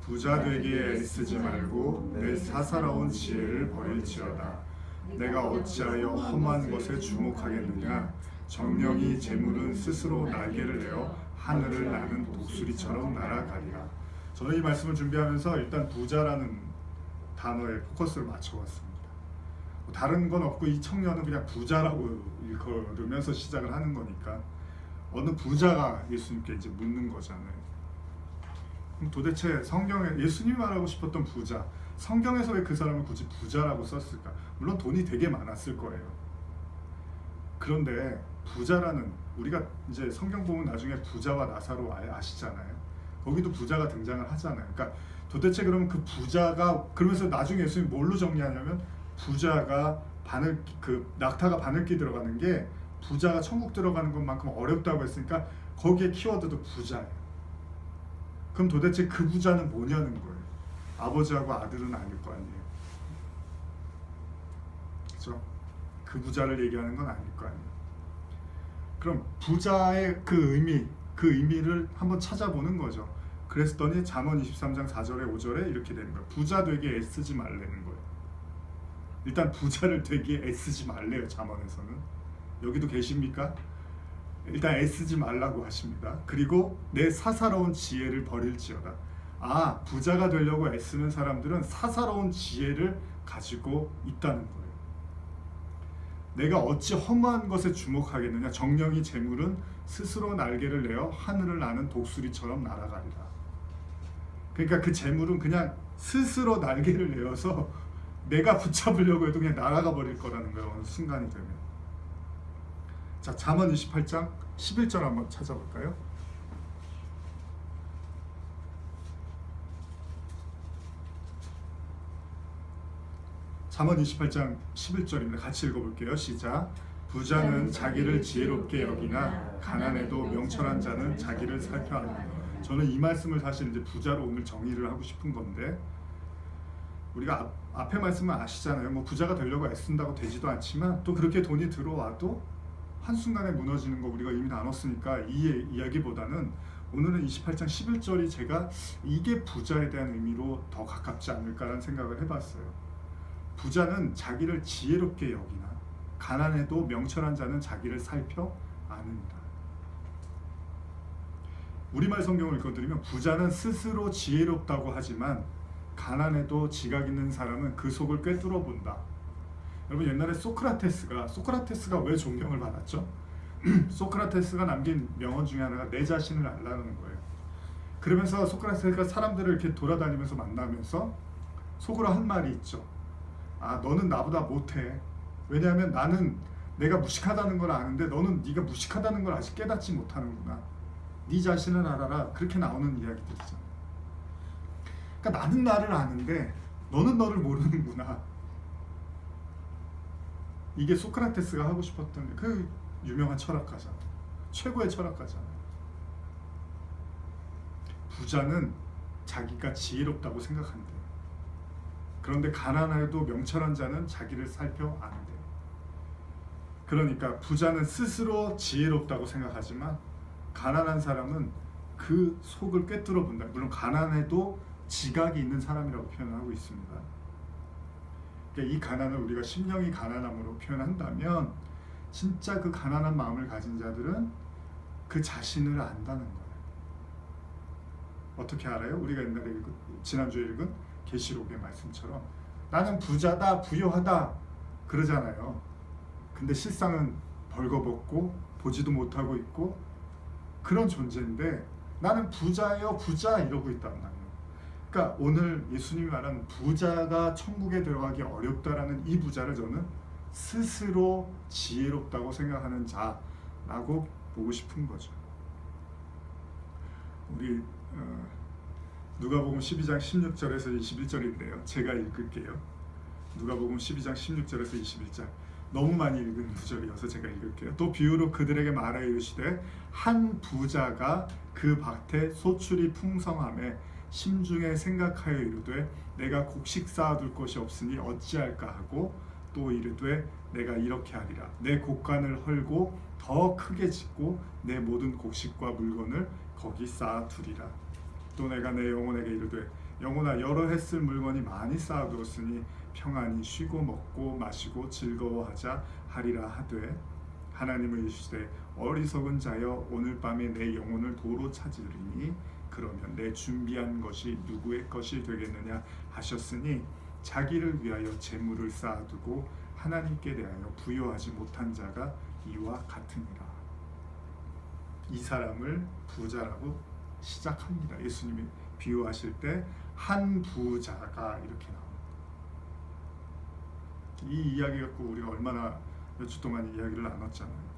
Speaker 1: 부자 되기에 애쓰지 말고 내 사사로운 지혜를 버릴지어다. 내가 어찌하여 험한 것에 주목하겠느냐. 정령이 재물은 스스로 날개를 내어 하늘을 나는 독수리처럼 날아가리라. 저는 이 말씀을 준비하면서 일단 부자라는 단어에 포커스를 맞춰봤습니다. 다른 건 없고 이 청년은 그냥 부자라고 일컬으면서 시작을 하는 거니까 어느 부자가 예수님께 이제 묻는 거잖아요. 그럼 도대체 성경에 예수님이 말하고 싶었던 부자, 성경에서 왜 그 사람을 굳이 부자라고 썼을까? 물론 돈이 되게 많았을 거예요. 그런데 부자라는, 우리가 이제 성경 보면 나중에 부자와 나사로 아시잖아요. 거기도 부자가 등장을 하잖아요. 그러니까 도대체 그러면 그 부자가 그러면서 나중에 예수님 뭘로 정리하냐면 부자가 낙타가 바늘기 들어가는 게 부자가 천국 들어가는 것만큼 어렵다고 했으니까 거기에 키워드도 부자예요. 그럼 도대체 그 부자는 뭐냐는 거예요. 아버지하고 아들은 아닐 거 아니에요. 그렇죠? 그 부자를 얘기하는 건 아닐 거 아니에요. 그럼 부자의 그 의미를 한번 찾아보는 거죠. 그랬더니 잠언 23장 4절에 5절에 이렇게 되는 거예요. 부자 되게 애쓰지 말라는 거예요. 일단 부자를 되게 애쓰지 말래요. 잠언에서는. 여기도 계십니까? 일단 애쓰지 말라고 하십니다. 그리고 내 사사로운 지혜를 버릴지어다. 아, 부자가 되려고 애쓰는 사람들은 사사로운 지혜를 가지고 있다는 거예요. 내가 어찌 허무한 것에 주목하겠느냐. 정령이 재물은 스스로 날개를 내어 하늘을 나는 독수리처럼 날아가리라. 그러니까 그 재물은 그냥 스스로 날개를 내어서 내가 붙잡으려고 해도 그냥 날아가 버릴 거라는 거예요. 어느 순간이 되면. 자, 잠언 28장 11절 한번 찾아볼까요? 잠언 28장 11절입니다. 같이 읽어볼게요. 시작. 부자는 자기를 지혜롭게 여기나 가난해도 명철한 자는 자기를 살펴 안다. 저는 이 말씀을 사실 이제 부자로 오늘 정의를 하고 싶은 건데, 우리가 앞에 말씀은 아시잖아요. 뭐 부자가 되려고 애쓴다고 되지도 않지만 또 그렇게 돈이 들어와도 한순간에 무너지는 거 우리가 이미 나눴으니까 이 이야기보다는 오늘은 28장 11절이 제가 이게 부자에 대한 의미로 더 가깝지 않을까라는 생각을 해봤어요. 부자는 자기를 지혜롭게 여기나 가난해도 명철한 자는 자기를 살펴 아느니라. 우리말 성경을 읽어드리면 부자는 스스로 지혜롭다고 하지만 가난해도 지각 있는 사람은 그 속을 꿰뚫어 본다. 여러분, 옛날에 소크라테스가 왜 존경을 받았죠? 소크라테스가 남긴 명언 중에 하나가 내 자신을 알라는 거예요. 그러면서 소크라테스가 사람들을 이렇게 돌아다니면서 만나면서 속으로 한 말이 있죠. 아, 너는 나보다 못해. 왜냐하면 나는 내가 무식하다는 걸 아는데 너는 네가 무식하다는 걸 아직 깨닫지 못하는구나. 네 자신을 알아라. 그렇게 나오는 이야기들이잖아요. 그러니까 나는 나를 아는데 너는 너를 모르는구나. 이게 소크라테스가 하고 싶었던 그 유명한 철학가잖아요. 최고의 철학가잖아요. 부자는 자기가 지혜롭다고 생각한대요. 그런데 가난해도 명철한 자는 자기를 살펴 안대요. 그러니까 부자는 스스로 지혜롭다고 생각하지만 가난한 사람은 그 속을 꿰뚫어 본다. 물론 가난해도 지각이 있는 사람이라고 표현하고 있습니다. 그러니까 이 가난을 우리가 심령이 가난함으로 표현한다면 진짜 그 가난한 마음을 가진 자들은 그 자신을 안다는 거예요. 어떻게 알아요? 우리가 옛날에 지난주에 읽은 계시록의 말씀처럼 나는 부자다, 부유하다 그러잖아요. 근데 실상은 벌거벗고 보지도 못하고 있고 그런 존재인데 나는 부자예요, 부자 이러고 있단 말이에요. 그러니까 오늘 예수님이 말한 부자가 천국에 들어가기 어렵다라는 이 부자를 저는 스스로 지혜롭다고 생각하는 자라고 보고 싶은 거죠. 우리 누가복음 12장 16절에서 21절인데요. 제가 읽을게요. 누가복음 12장 16절에서 21절. 너무 많이 읽은 구절이어서 제가 읽을게요. 또 비유로 그들에게 말하여 이르시되 한 부자가 그 밭에 소출이 풍성함에 심중에 생각하여 이르되 내가 곡식 쌓아둘 것이 없으니 어찌할까 하고 또 이르되 내가 이렇게 하리라. 내 곡간을 헐고 더 크게 짓고 내 모든 곡식과 물건을 거기 쌓아두리라. 또 내가 내 영혼에게 이르되 영혼아 여러 해 쓸 물건이 많이 쌓아두었으니 평안히 쉬고 먹고 마시고 즐거워하자 하리라 하되 하나님은 이르시되 어리석은 자여 오늘 밤에 내 영혼을 도로 찾으리니 그러면 내 준비한 것이 누구의 것이 되겠느냐 하셨으니 자기를 위하여 재물을 쌓아두고 하나님께 대하여 부여하지 못한 자가 이와 같으니라. 이 사람을 부자라고 시작합니다. 예수님이 비유하실 때 한 부자가 이렇게 나옵니다. 이 이야기 갖고 우리가 얼마나 몇 주 동안 이야기를 나눴잖아요.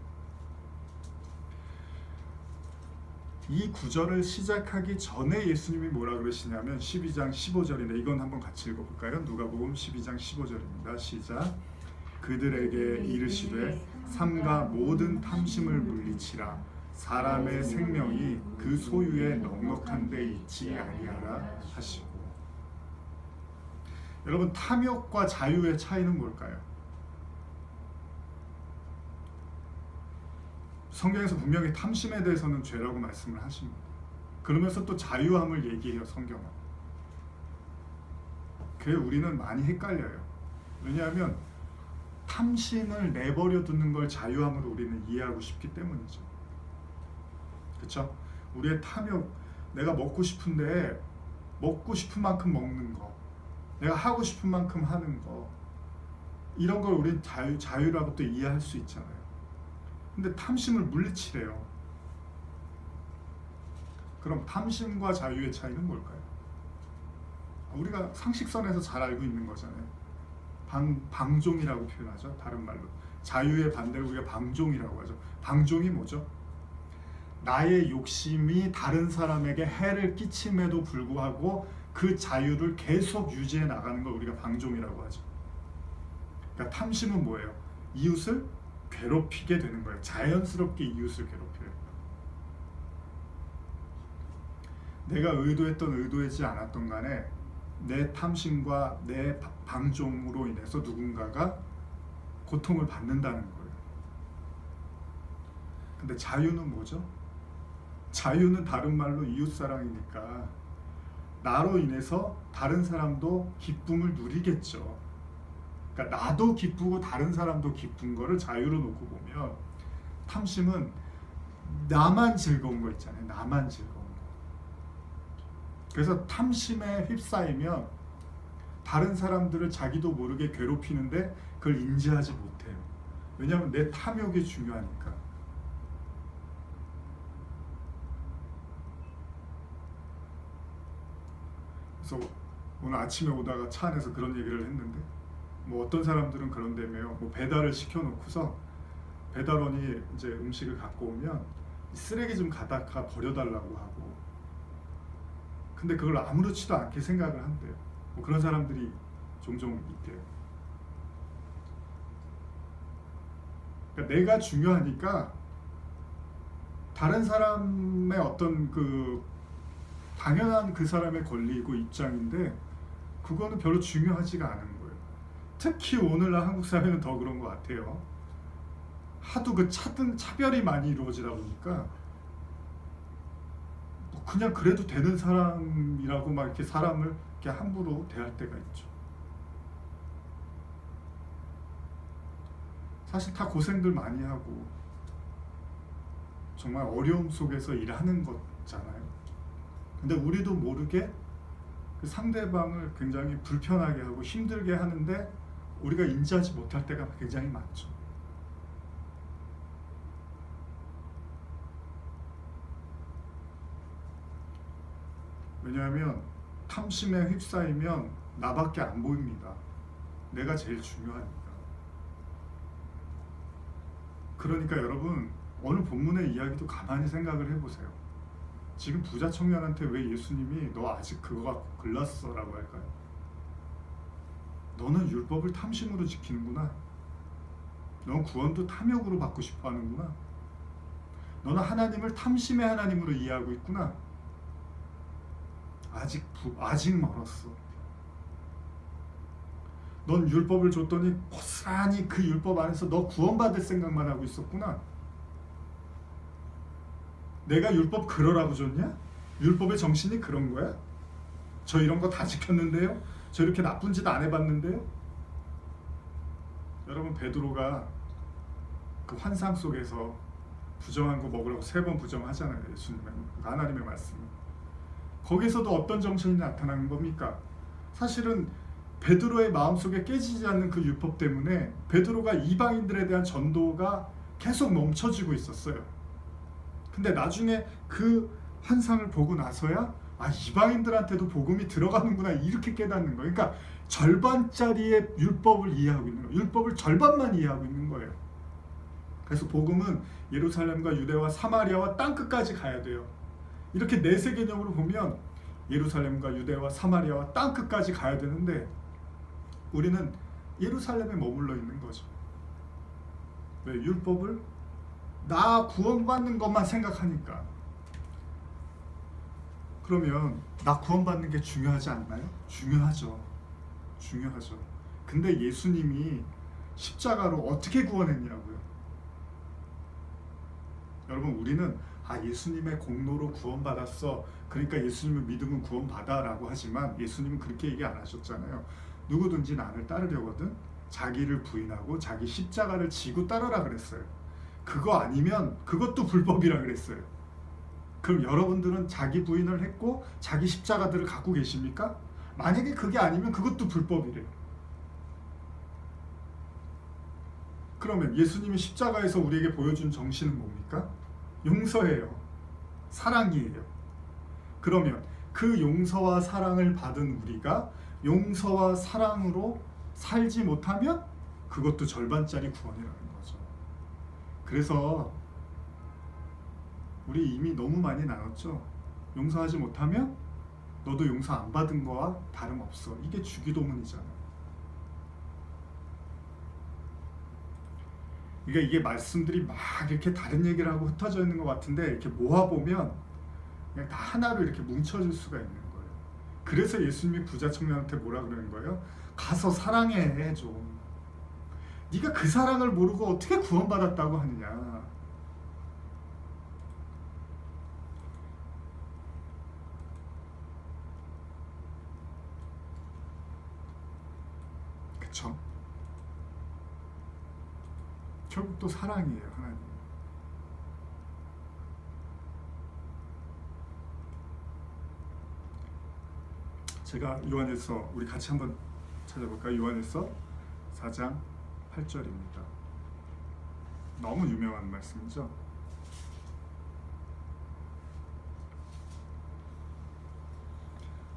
Speaker 1: 이 구절을 시작하기 전에 예수님이 뭐라 그러시냐면 12장 15절인데 이건 한번 같이 읽어볼까요? 누가복음 12장 15절입니다. 시작. 그들에게 이르시되 삼가 모든 탐심을 물리치라. 사람의 생명이 그 소유에 넉넉한 데 있지 아니하라 하시고. 여러분, 탐욕과 자유의 차이는 뭘까요? 성경에서 분명히 탐심에 대해서는 죄라고 말씀을 하십니다. 그러면서 또 자유함을 얘기해요, 성경은. 그래 우리는 많이 헷갈려요. 왜냐하면 탐심을 내버려 두는 걸 자유함으로 우리는 이해하고 싶기 때문이죠. 그렇죠? 우리의 탐욕, 내가 먹고 싶은데 먹고 싶은 만큼 먹는 거, 내가 하고 싶은 만큼 하는 거, 이런 걸 우리는 자유라고 또 이해할 수 있잖아요. 근데 탐심을 물리치래요. 그럼 탐심과 자유의 차이는 뭘까요? 우리가 상식선에서 잘 알고 있는 거잖아요. 방종이라고 표현하죠. 다른 말로 자유의 반대로 우리가 방종이라고 하죠. 방종이 뭐죠? 나의 욕심이 다른 사람에게 해를 끼침에도 불구하고 그 자유를 계속 유지해 나가는 걸 우리가 방종이라고 하죠. 그러니까 탐심은 뭐예요? 이웃을 괴롭히게 되는 거예요. 자연스럽게 이웃을 괴롭혀요. 내가 의도했던 의도하지 않았던 간에 내 탐심과 내 방종으로 인해서 누군가가 고통을 받는다는 거예요. 근데 자유는 뭐죠? 자유는 다른 말로 이웃사랑이니까 나로 인해서 다른 사람도 기쁨을 누리겠죠. 그러니까 나도 기쁘고 다른 사람도 기쁜 거를 자유로 놓고 보면, 탐심은 나만 즐거운 거 있잖아요. 나만 즐거운 거. 그래서 탐심에 휩싸이면 다른 사람들을 자기도 모르게 괴롭히는데 그걸 인지하지 못해요. 왜냐하면 내 탐욕이 중요하니까. 그래서 오늘 아침에 오다가 차 안에서 그런 얘기를 했는데, 뭐 어떤 사람들은 그런다며요. 뭐 배달을 시켜놓고서 배달원이 이제 음식을 갖고 오면 쓰레기 좀 갖다가 버려달라고 하고, 근데 그걸 아무렇지도 않게 생각을 한대요. 뭐 그런 사람들이 종종 있대요. 그러니까 내가 중요하니까 다른 사람의 어떤 그 당연한 그 사람의 권리이고 입장인데 그거는 별로 중요하지가 않은 거예요. 특히 오늘날 한국 사회는 더 그런 것 같아요. 하도 그 차별이 많이 이루어지다 보니까 그냥 그래도 되는 사람이라고 막 이렇게 사람을 이렇게 함부로 대할 때가 있죠. 사실 다 고생들 많이 하고 정말 어려움 속에서 일하는 거잖아요. 근데 우리도 모르게 그 상대방을 굉장히 불편하게 하고 힘들게 하는데 우리가 인지하지 못할 때가 굉장히 많죠. 왜냐하면 탐심에 휩싸이면 나밖에 안 보입니다. 내가 제일 중요하니까. 그러니까 여러분, 오늘 본문의 이야기도 가만히 생각을 해보세요. 지금 부자 청년한테 왜 예수님이 너 아직 그거 갖고 글렀어? 라고 할까요? 너는 율법을 탐심으로 지키는구나. 넌 구원도 탐욕으로 받고 싶어 하는구나. 너는 하나님을 탐심의 하나님으로 이해하고 있구나. 아직 멀었어. 넌 율법을 줬더니 고스란히 그 율법 안에서 너 구원받을 생각만 하고 있었구나. 내가 율법 그러라고 줬냐? 율법의 정신이 그런 거야? 저 이런 거 다 지켰는데요? 저 이렇게 나쁜 짓 안 해봤는데요? 여러분, 베드로가 그 환상 속에서 부정한 거 먹으라고 3번 부정하잖아요. 예수님의 하나님의 말씀. 거기서도 어떤 정신이 나타나는 겁니까? 사실은 베드로의 마음속에 깨지지 않는 그 율법 때문에 베드로가 이방인들에 대한 전도가 계속 멈춰지고 있었어요. 근데 나중에 그 환상을 보고 나서야 이방인들한테도 복음이 들어가는구나, 이렇게 깨닫는 거예요. 그러니까 절반짜리의 율법을 이해하고 있는 거예요. 율법을 절반만 이해하고 있는 거예요. 그래서 복음은 예루살렘과 유대와 사마리아와 땅끝까지 가야 돼요. 이렇게 내세 개념으로 보면 예루살렘과 유대와 사마리아와 땅끝까지 가야 되는데 우리는 예루살렘에 머물러 있는 거죠. 왜? 율법을 나 구원받는 것만 생각하니까. 그러면 나 구원받는 게 중요하지 않나요? 중요하죠. 중요하죠. 근데 예수님이 십자가로 어떻게 구원했냐고요. 여러분, 우리는 예수님의 공로로 구원받았어, 그러니까 예수님을 믿으면 구원받아 라고 하지만 예수님은 그렇게 얘기 안 하셨잖아요. 누구든지 나를 따르려거든 자기를 부인하고 자기 십자가를 지고 따르라 그랬어요. 그거 아니면 그것도 불법이라 그랬어요. 그럼 여러분들은 자기 부인을 했고 자기 십자가들을 갖고 계십니까? 만약에 그게 아니면 그것도 불법이래요. 그러면 예수님이 십자가에서 우리에게 보여준 정신은 뭡니까? 용서예요. 사랑이에요. 그러면 그 용서와 사랑을 받은 우리가 용서와 사랑으로 살지 못하면 그것도 절반짜리 구원이라는 거죠. 그래서 우리 이미 너무 많이 나눴죠. 용서하지 못하면 너도 용서 안 받은 거와 다름없어. 이게 주기도문이잖아요. 그러니까 이게 말씀들이 막 이렇게 다른 얘기를 하고 흩어져 있는 것 같은데 이렇게 모아보면 그냥 다 하나로 이렇게 뭉쳐질 수가 있는 거예요. 그래서 예수님이 부자 청년한테 뭐라 그러는 거예요? 가서 사랑해 좀. 네가 그 사랑을 모르고 어떻게 구원받았다고 하느냐. 그쵸? 결국 또 사랑이에요, 하나님. 제가 요한일서 우리 같이 한번 찾아볼까요? 요한일서 4장 8절입니다. 너무 유명한 말씀이죠.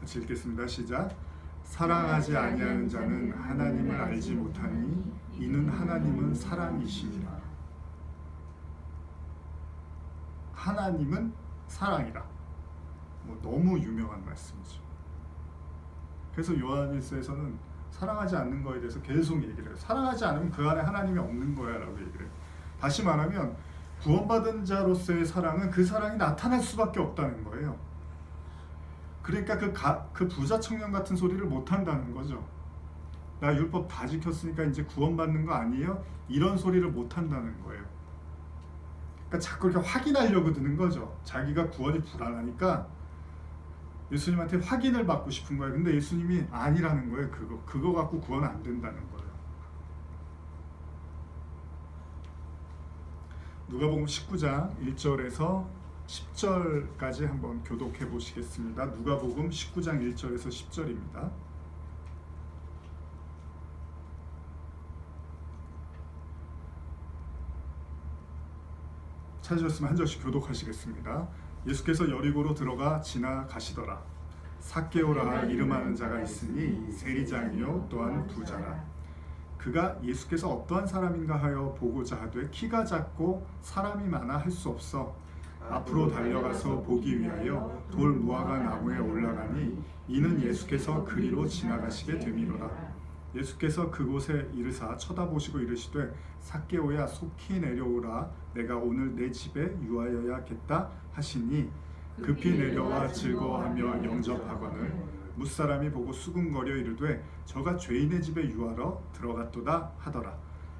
Speaker 1: 같이 읽겠습니다. 시작. 사랑하지 아니하는 자는 하나님을 알지 못하니 이는 하나님은 사랑이심이라. 하나님은 사랑이라. 너무 유명한 말씀이죠. 그래서 요한일서에서는 사랑하지 않는 거에 대해서 계속 얘기를 해요. 사랑하지 않으면 그 안에 하나님이 없는 거야 라고 얘기를 해요. 다시 말하면 구원받은 자로서의 사랑은 그 사랑이 나타날 수밖에 없다는 거예요. 그러니까 그 부자 청년 같은 소리를 못 한다는 거죠. 나 율법 다 지켰으니까 이제 구원받는 거 아니에요? 이런 소리를 못 한다는 거예요. 그러니까 자꾸 이렇게 확인하려고 드는 거죠. 자기가 구원이 불안하니까 예수님한테 확인을 받고 싶은 거예요. 근데 예수님이 아니라는 거예요. 그거 갖고 구원 안 된다는 거예요. 누가복음 19장 1절에서 10절까지 한번 교독해 보시겠습니다. 누가복음 19장 1절에서 10절입니다. 찾으셨으면 한 절씩 교독하시겠습니다. 예수께서 여리고로 들어가 지나가시더라. 삭개오라 이름하는 자가 있으니 세리장이요 또한 부자라. 그가 예수께서 어떠한 사람인가 하여 보고자 하되 키가 작고 사람이 많아 할 수 없어 앞으로 달려가서 보기 위하여 돌 무화과 나무에 올라가니 이는 예수께서 그리로 지나가시게 됨이로라. 예수께서 그곳에 이르사 쳐다보시고 이르시되 삭개오야 속히 내려오라 내가 오늘 내 집에 유하여야겠다 하시니 급히 내려와 즐거워하며 영접하거늘 무사람이 보고 수군거려 이르되 저가 죄인의 집에 유하러 들어갔도다 하더라.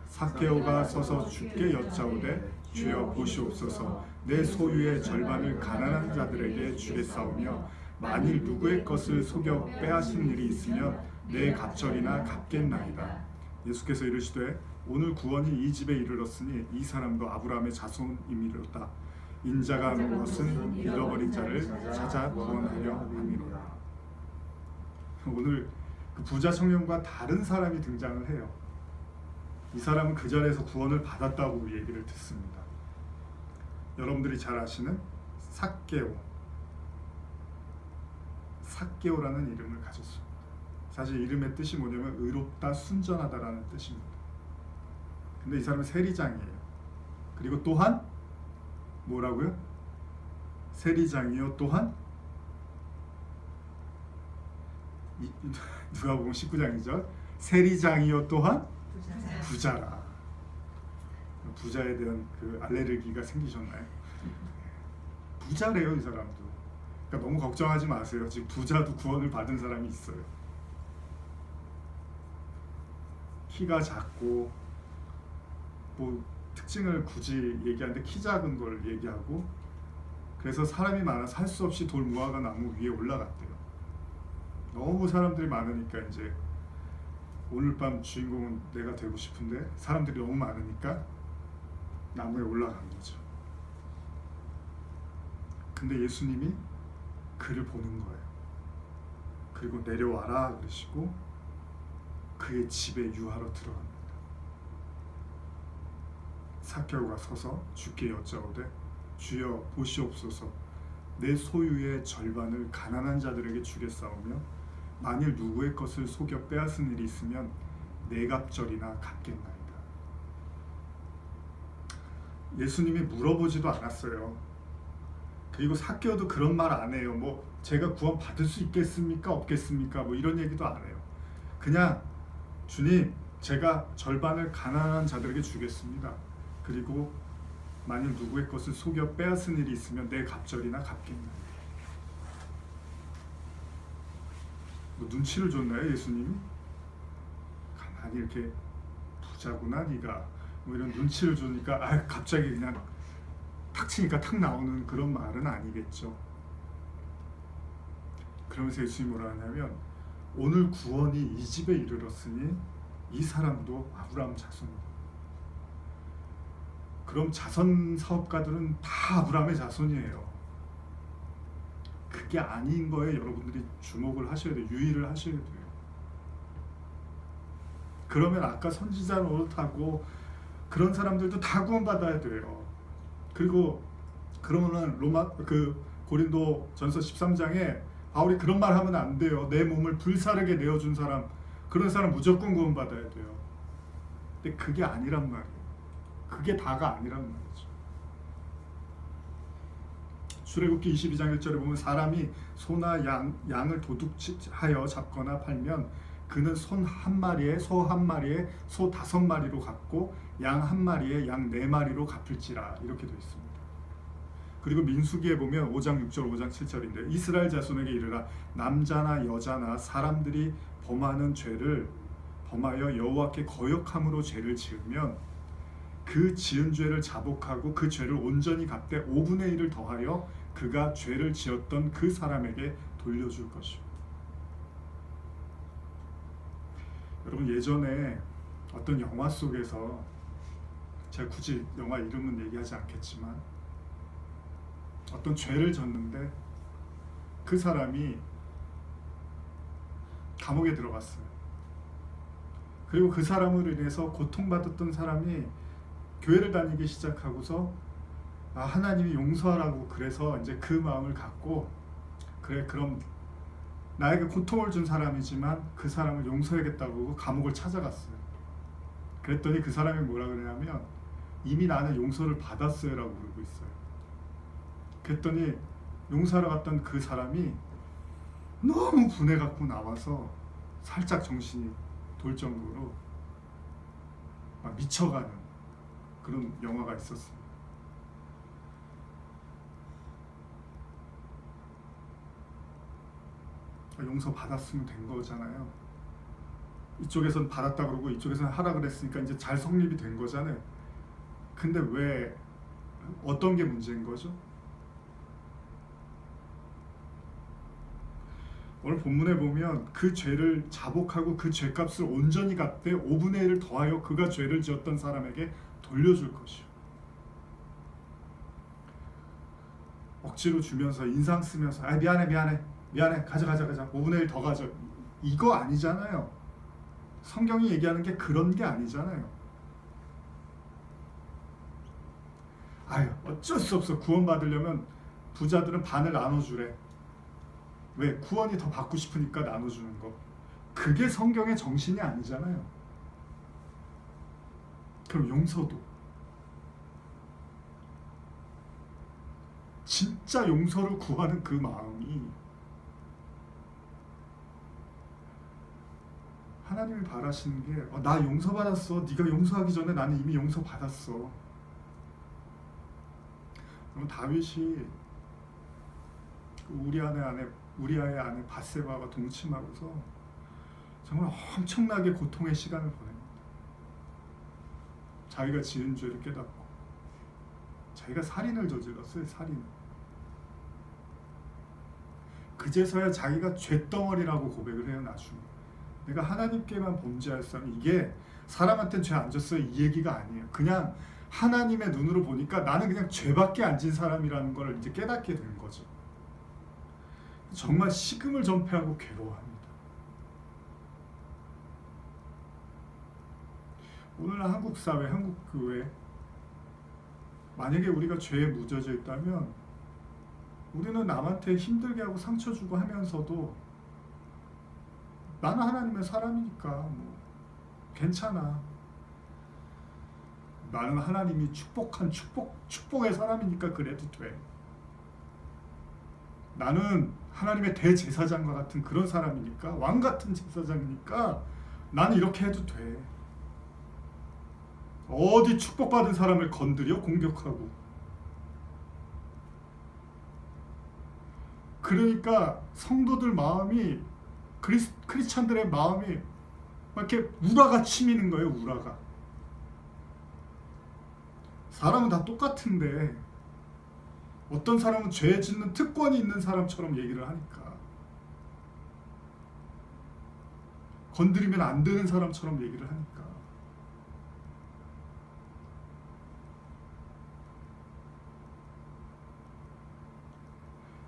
Speaker 1: 삭개오가 서서 주께 여짜오되 주여 보시옵소서 내 소유의 절반을 가난한 자들에게 주겠사오며 만일 누구의 것을 속여 빼앗은 일이 있으면 내 갑절이나 갚겠나이다. 예수께서 이르시되 오늘 구원이 이 집에 이르렀으니 이 사람도 아브라함의 자손임이로다. 인자가 온 것은 잃어버린 자를 찾아 구원하려 함이로다. 오늘 그 부자 청년과 다른 사람이 등장을 해요. 이 사람은 그 자리에서 구원을 받았다고 얘기를 듣습니다. 여러분들이 잘 아시는 삭개오라는 이름을 가졌습니다. 사실 이름의 뜻이 뭐냐면 의롭다, 순전하다라는 뜻입니다. 근데 이 사람은 세리장이에요. 그리고 또한 뭐라고요? 세리장이요 또한 누가 보면 19장이죠. 세리장이요 또한 부자라. 부자에 대한 그 알레르기가 생기셨나요? 부자래요 이 사람도. 그러니까 너무 걱정하지 마세요. 지금 부자도 구원을 받은 사람이 있어요. 키가 작고 뭐 특징을 굳이 얘기하는데 키 작은 걸 얘기하고, 그래서 사람이 많아서 할 수 없이 돌 무화과 나무 위에 올라갔대요. 너무 사람들이 많으니까 이제 오늘 밤 주인공은 내가 되고 싶은데 사람들이 너무 많으니까 나무에 올라간 거죠. 근데 예수님이 그를 보는 거예요. 그리고 내려와라 그러시고 그의 집에 유하러 들어갑니다. 삭개오가 서서 주께 여짜오되 주여 보시옵소서, 내 소유의 절반을 가난한 자들에게 주겠사오며 만일 누구의 것을 속여 빼앗은 일이 있으면 네 갑절이나 갚겠나이다. 예수님이 물어보지도 않았어요. 그리고 삭개오도 그런 말 안 해요. 뭐 제가 구원 받을 수 있겠습니까 없겠습니까 뭐 이런 얘기도 안 해요. 그냥 주님, 제가 절반을 가난한 자들에게 주겠습니다. 그리고 만일 누구의 것을 속여 빼앗은 일이 있으면 내 갑절이나 갚겠나요. 뭐 눈치를 줬나요 예수님이? 가만히 이렇게 부자구나 네가 뭐 이런 눈치를 주니까 갑자기 그냥 탁 치니까 탁 나오는 그런 말은 아니겠죠. 그러면서 예수님이 뭐라 하냐면 오늘 구원이 이 집에 이르렀으니 이 사람도 아브라함 자손이다. 그럼 자선 사업가들은 다 아브라함의 자손이에요. 그게 아닌 거에 여러분들이 주목을 하셔야 돼요. 유의를 하셔야 돼요. 그러면 아까 선지자 노릇하고 그런 사람들도 다 구원받아야 돼요. 그리고 그러면은 고린도 전서 13장에 바울이 그런 말 하면 안 돼요. 내 몸을 불사르게 내어준 사람, 그런 사람 무조건 구원받아야 돼요. 근데 그게 아니란 말이에요. 그게 다가 아니란 말이죠. 출애굽기 22장 1절에 보면 사람이 소나 양을 도둑하여 잡거나 팔면 그는 손 한 마리에 소 한 마리에 소 5마리로 갚고 양 한 마리에 양 4마리로 갚을지라 이렇게 되어 있습니다. 그리고 민수기에 보면 5장 6절 5장 7절인데 이스라엘 자손에게 이르라 남자나 여자나 사람들이 범하는 죄를 범하여 여호와께 거역함으로 죄를 지으면 그 지은 죄를 자복하고 그 죄를 온전히 갚되 5분의 1을 더하여 그가 죄를 지었던 그 사람에게 돌려줄 것이요. 여러분 예전에 어떤 영화 속에서 제가 굳이 영화 이름은 얘기하지 않겠지만 어떤 죄를 졌는데 그 사람이 감옥에 들어갔어요. 그리고 그 사람으로 인해서 고통받았던 사람이 교회를 다니기 시작하고서 하나님이 용서하라고 그래서 이제 그 마음을 갖고 그래 그럼 나에게 고통을 준 사람이지만 그 사람을 용서해야겠다고 감옥을 찾아갔어요. 그랬더니 그 사람이 뭐라 그러냐면 이미 나는 용서를 받았어요 라고 그러고 있어요. 그랬더니 용서하러 갔던 그 사람이 너무 분해갖고 나와서 살짝 정신이 돌 정도로 막 미쳐가는 그런 영화가 있었습니다. 용서 받았으면 된 거잖아요. 이쪽에서는 받았다 그러고 이쪽에서는 하라 그랬으니까 이제 잘 성립이 된 거잖아요. 근데 왜 어떤 게 문제인 거죠? 오늘 본문에 보면 그 죄를 자복하고 그 죄값을 온전히 갚되 5분의 1을 더하여 그가 죄를 지었던 사람에게 돌려줄 것이요. 억지로 주면서 인상 쓰면서 미안해 가져 5분의 1 더 가져 이거 아니잖아요. 성경이 얘기하는 게 그런 게 아니잖아요. 어쩔 수 없어. 구원받으려면 부자들은 반을 나눠주래. 왜? 구원이 더 받고 싶으니까 나눠주는 거. 그게 성경의 정신이 아니잖아요. 그럼 용서도 진짜 용서를 구하는 그 마음이 하나님이 바라시는 게 나 용서받았어. 네가 용서하기 전에 나는 이미 용서받았어. 그럼 다윗이 우리아의 아내 밧세바와 동침하고서 정말 엄청나게 고통의 시간을 보냅니다. 자기가 지은 죄를 깨닫고 자기가 살인을 저질렀어요. 살인. 그제서야 자기가 죄덩어리라고 고백을 해요. 나중에 내가 하나님께만 범죄하였으면, 이게 사람한테는 죄 안 졌어요 이 얘기가 아니에요. 그냥 하나님의 눈으로 보니까 나는 그냥 죄밖에 안 진 사람이라는 걸 이제 깨닫게 된 거죠. 정말 식음을 전폐하고 괴로워합니다. 오늘 한국 사회, 한국 교회, 만약에 우리가 죄에 묻어져 있다면 우리는 남한테 힘들게 하고 상처 주고 하면서도 나는 하나님의 사람이니까 뭐 괜찮아. 나는 하나님이 축복한 축복의 사람이니까 그래도 돼. 나는 하나님의 대제사장과 같은 그런 사람이니까, 왕 같은 제사장이니까 나는 이렇게 해도 돼. 어디 축복받은 사람을 건드려 공격하고. 그러니까 성도들 마음이, 크리스찬들의 마음이 막 이렇게 우라가 치미는 거예요. 우라가. 사람은 다 똑같은데 어떤 사람은 죄 짓는 특권이 있는 사람처럼 얘기를 하니까, 건드리면 안 되는 사람처럼 얘기를 하니까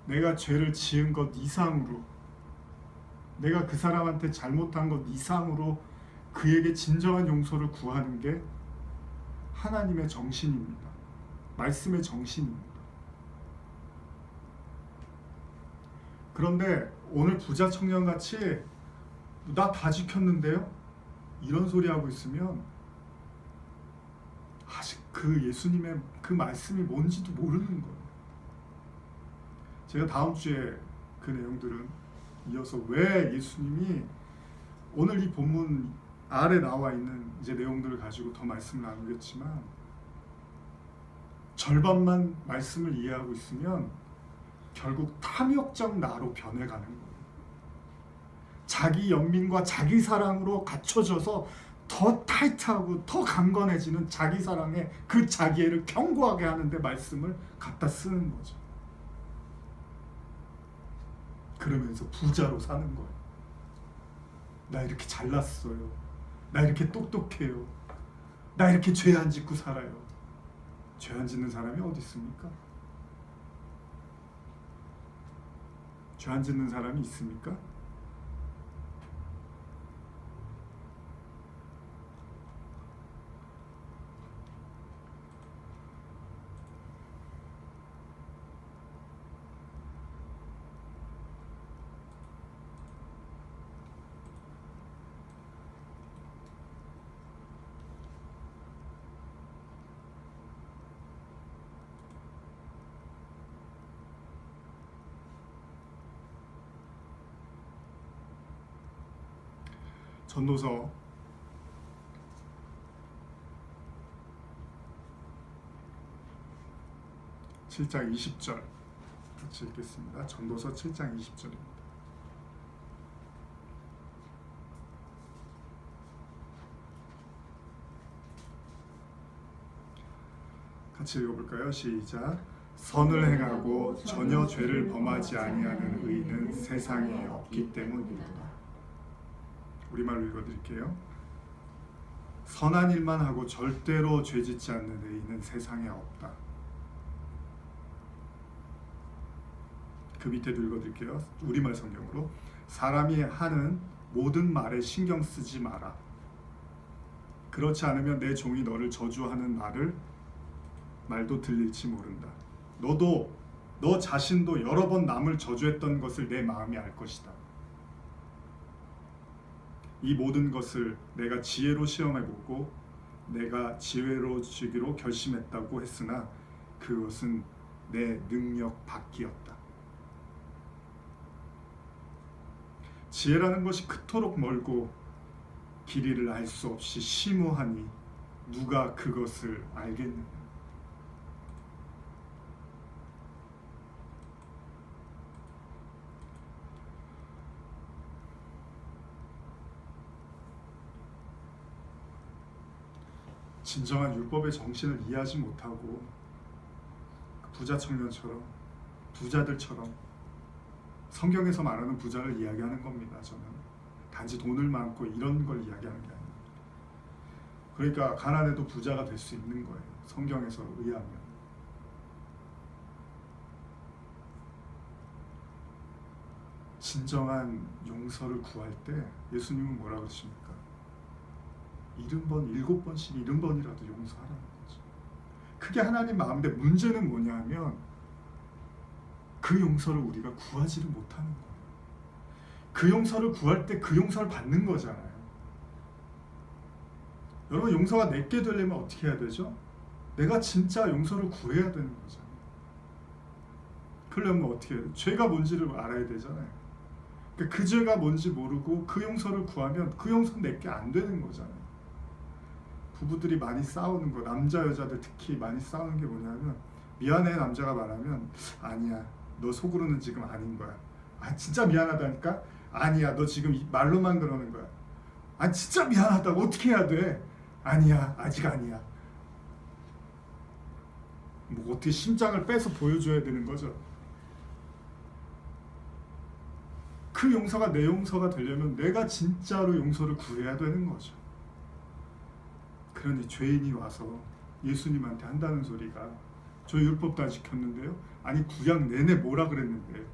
Speaker 1: 내가 죄를 지은 것 이상으로, 내가 그 사람한테 잘못한 것 이상으로 그에게 진정한 용서를 구하는 게 하나님의 정신입니다. 말씀의 정신입니다. 그런데 오늘 부자 청년같이 나 다 지켰는데요? 이런 소리 하고 있으면 아직 그 예수님의 그 말씀이 뭔지도 모르는 거예요. 제가 다음 주에 그 내용들은 이어서 왜 예수님이 오늘 이 본문 아래 나와 있는 이제 내용들을 가지고 더 말씀을 나누겠지만, 절반만 말씀을 이해하고 있으면 결국 탐욕적 나로 변해가는 거예요. 자기 연민과 자기 사랑으로 갖춰져서 더 타이트하고 더 강건해지는 자기 사랑에 그 자기애를 견고하게 하는데 말씀을 갖다 쓰는 거죠. 그러면서 부자로 사는 거예요. 나 이렇게 잘났어요. 나 이렇게 똑똑해요. 나 이렇게 죄 안 짓고 살아요. 죄 안 짓는 사람이 어디 있습니까? 죄 안 짓는 사람이 있습니까? 전도서 7장 20절 같이 읽겠습니다. 전도서 7장 20절입니다. 같이 읽어볼까요? 시작. 선을 행하고 전혀 죄를 범하지 아니하는 의인은 세상에 없기 때문이다. 우리말로 읽어드릴게요. 선한 일만 하고 절대로 죄짓지 않는 의인은 세상에 없다. 그 밑에도 읽어드릴게요. 우리말 성경으로. 사람이 하는 모든 말에 신경 쓰지 마라. 그렇지 않으면 내 종이 너를 저주하는 말도 들릴지 모른다. 너 자신도 여러 번 남을 저주했던 것을 내 마음이 알 것이다. 이 모든 것을 내가 지혜로 시험해보고 내가 지혜로 주기로 결심했다고 했으나 그것은 내 능력 밖이었다. 지혜라는 것이 그토록 멀고 길이를 알 수 없이 심오하니 누가 그것을 알겠느냐. 진정한 율법의 정신을 이해하지 못하고 부자 청년처럼, 부자들처럼 성경에서 말하는 부자를 이야기하는 겁니다. 저는 단지 돈을 많고 이런 걸 이야기하는 게 아닙니다. 그러니까 가난해도 부자가 될 수 있는 거예요. 성경에서 의하면. 진정한 용서를 구할 때 예수님은 뭐라 그러십니까? 70번, 7번씩 70번이라도 용서하라는 거죠. 그게 하나님 마음인데 문제는 뭐냐면 그 용서를 우리가 구하지를 못하는 거예요. 그 용서를 구할 때 그 용서를 받는 거잖아요. 여러분, 용서가 내게 되려면 어떻게 해야 되죠? 내가 진짜 용서를 구해야 되는 거잖아요. 그러려면 어떻게 해야 돼요? 죄가 뭔지를 알아야 되잖아요. 그러니까 그 죄가 뭔지 모르고 그 용서를 구하면 그 용서는 내게 안 되는 거잖아요. 부부들이 많이 싸우는 거, 남자 여자들 특히 많이 싸우는 게 뭐냐면, 미안해 남자가 말하면 아니야 너 속으로는 지금 아닌 거야. 아 진짜 미안하다니까? 아니야 너 지금 말로만 그러는 거야. 아 진짜 미안하다고 어떻게 해야 돼? 아니야 아직 아니야. 뭐 어떻게 심장을 빼서 보여줘야 되는 거죠. 그 용서가 내 용서가 되려면 내가 진짜로 용서를 구해야 되는 거죠. 그러니 죄인이 와서 예수님한테 한다는 소리가, 저 율법도 안 지켰는데요. 아니 구약 내내 뭐라 그랬는데,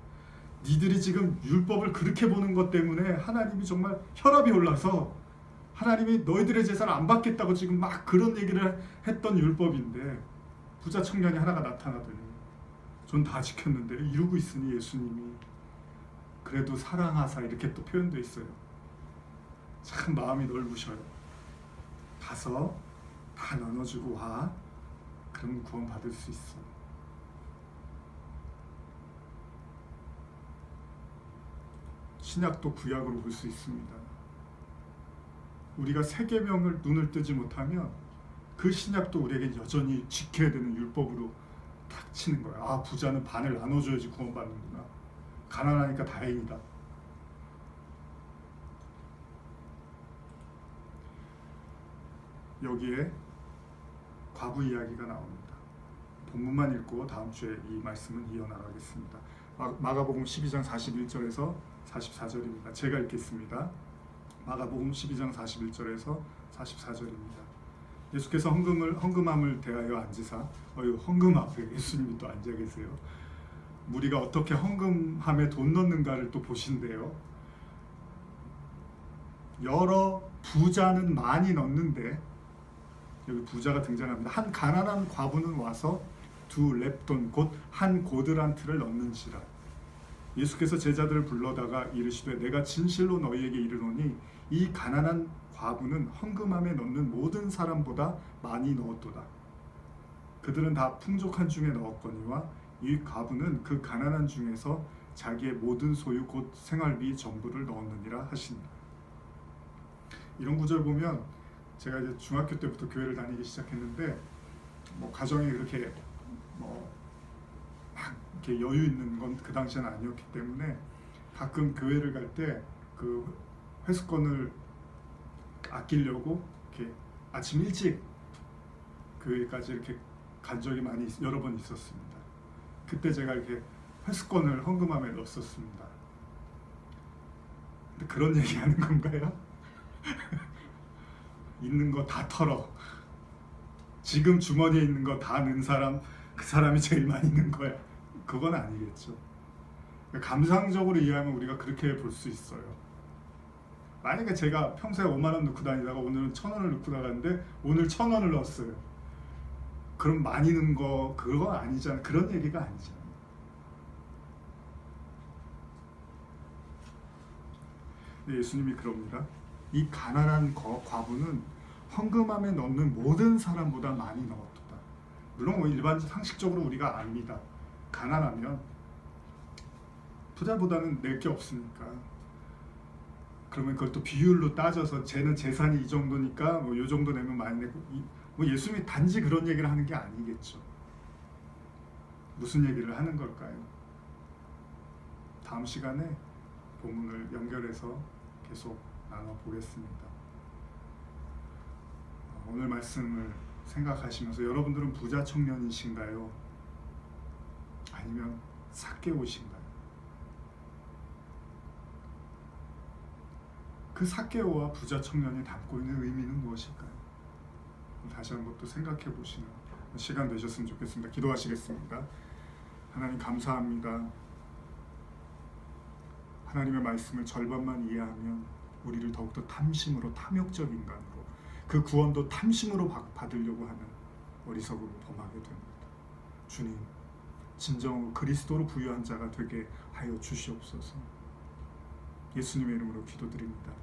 Speaker 1: 니들이 지금 율법을 그렇게 보는 것 때문에 하나님이 정말 혈압이 올라서 하나님이 너희들의 제사를 안 받겠다고 지금 막 그런 얘기를 했던 율법인데, 부자 청년이 하나가 나타나더니 전 다 지켰는데 이러고 있으니 예수님이 그래도 사랑하사 이렇게 또 표현되어 있어요. 참 마음이 넓으셔요. 가서 다 나눠주고 와. 그럼 구원 받을 수 있어. 신약도 구약으로 볼 수 있습니다. 우리가 새 계명을 눈을 뜨지 못하면 그 신약도 우리에게 여전히 지켜야 되는 율법으로 탁 치는 거야. 아 부자는 반을 나눠줘야지 구원 받는구나. 가난하니까 다행이다. 여기에 과부 이야기가 나옵니다. 본문만 읽고 다음 주에 이 말씀은 이어나가겠습니다. 마가복음 12장 41절에서 44절입니다. 제가 읽겠습니다. 마가복음 12장 41절에서 44절입니다. 예수께서 헌금함을 대하여 앉으사, 헌금 앞에 예수님이 또 앉아 계세요. 무리가 어떻게 헌금함에 돈 넣는가를 또 보신대요. 여러 부자는 많이 넣는데, 여기 부자가 등장합니다. 한 가난한 과부는 와서 2렙돈 곧 한 고드란트를 넣는지라. 예수께서 제자들을 불러다가 이르시되 내가 진실로 너희에게 이르노니 이 가난한 과부는 헌금함에 넣는 모든 사람보다 많이 넣었도다. 그들은 다 풍족한 중에 넣었거니와 이 과부는 그 가난한 중에서 자기의 모든 소유 곧 생활비 전부를 넣었느니라 하신다. 이런 구절 보면, 제가 이제 중학교 때부터 교회를 다니기 시작했는데 뭐 가정이 그렇게 뭐 막 이렇게 여유 있는 건 그 당시에는 아니었기 때문에 가끔 교회를 갈 때 그 회수권을 아끼려고 이렇게 아침 일찍 교회까지 이렇게 간 적이 여러 번 있었습니다. 그때 제가 이렇게 회수권을 헌금함에 넣었었습니다. 근데 그런 얘기 하는 건가요? 있는 거 다 털어. 지금 주머니에 있는 거 다 넣은 사람, 그 사람이 제일 많이 넣은 거야. 그건 아니겠죠. 감상적으로 이해하면 우리가 그렇게 볼 수 있어요. 만약에 제가 평소에 5만 원 넣고 다니다가 오늘은 1,000원을 넣고 나갔는데 오늘 1,000원을 넣었어요. 그럼 많이 넣은 거 그거 아니잖아. 그런 얘기가 아니잖아. 예수님이 그럽니다. 이 가난한 과부는 헌금함에 넣는 모든 사람보다 많이 넣었다. 물론 일반 상식적으로 우리가 압니다. 가난하면 부자보다는 낼 게 없으니까 그러면 그걸 또 비율로 따져서 쟤는 재산이 이 정도니까 뭐 이 정도 내면 많이 내고 뭐 예수님이 단지 그런 얘기를 하는 게 아니겠죠. 무슨 얘기를 하는 걸까요? 다음 시간에 본문을 연결해서 계속 나눠보겠습니다. 오늘 말씀을 생각하시면서 여러분들은 부자 청년이신가요? 아니면 삭개오신가요? 그 삭개오와 부자 청년이 담고 있는 의미는 무엇일까요? 다시 한번 또 생각해 보시는 시간 되셨으면 좋겠습니다. 기도하시겠습니다. 하나님 감사합니다. 하나님의 말씀을 절반만 이해하면 우리를 더욱더 탐심으로 탐욕적 인간으로 그 구원도 탐심으로 받으려고 하는 어리석음을 범하게 됩니다. 주님, 진정으로 그리스도로 부유한 자가 되게 하여 주시옵소서. 예수님의 이름으로 기도드립니다.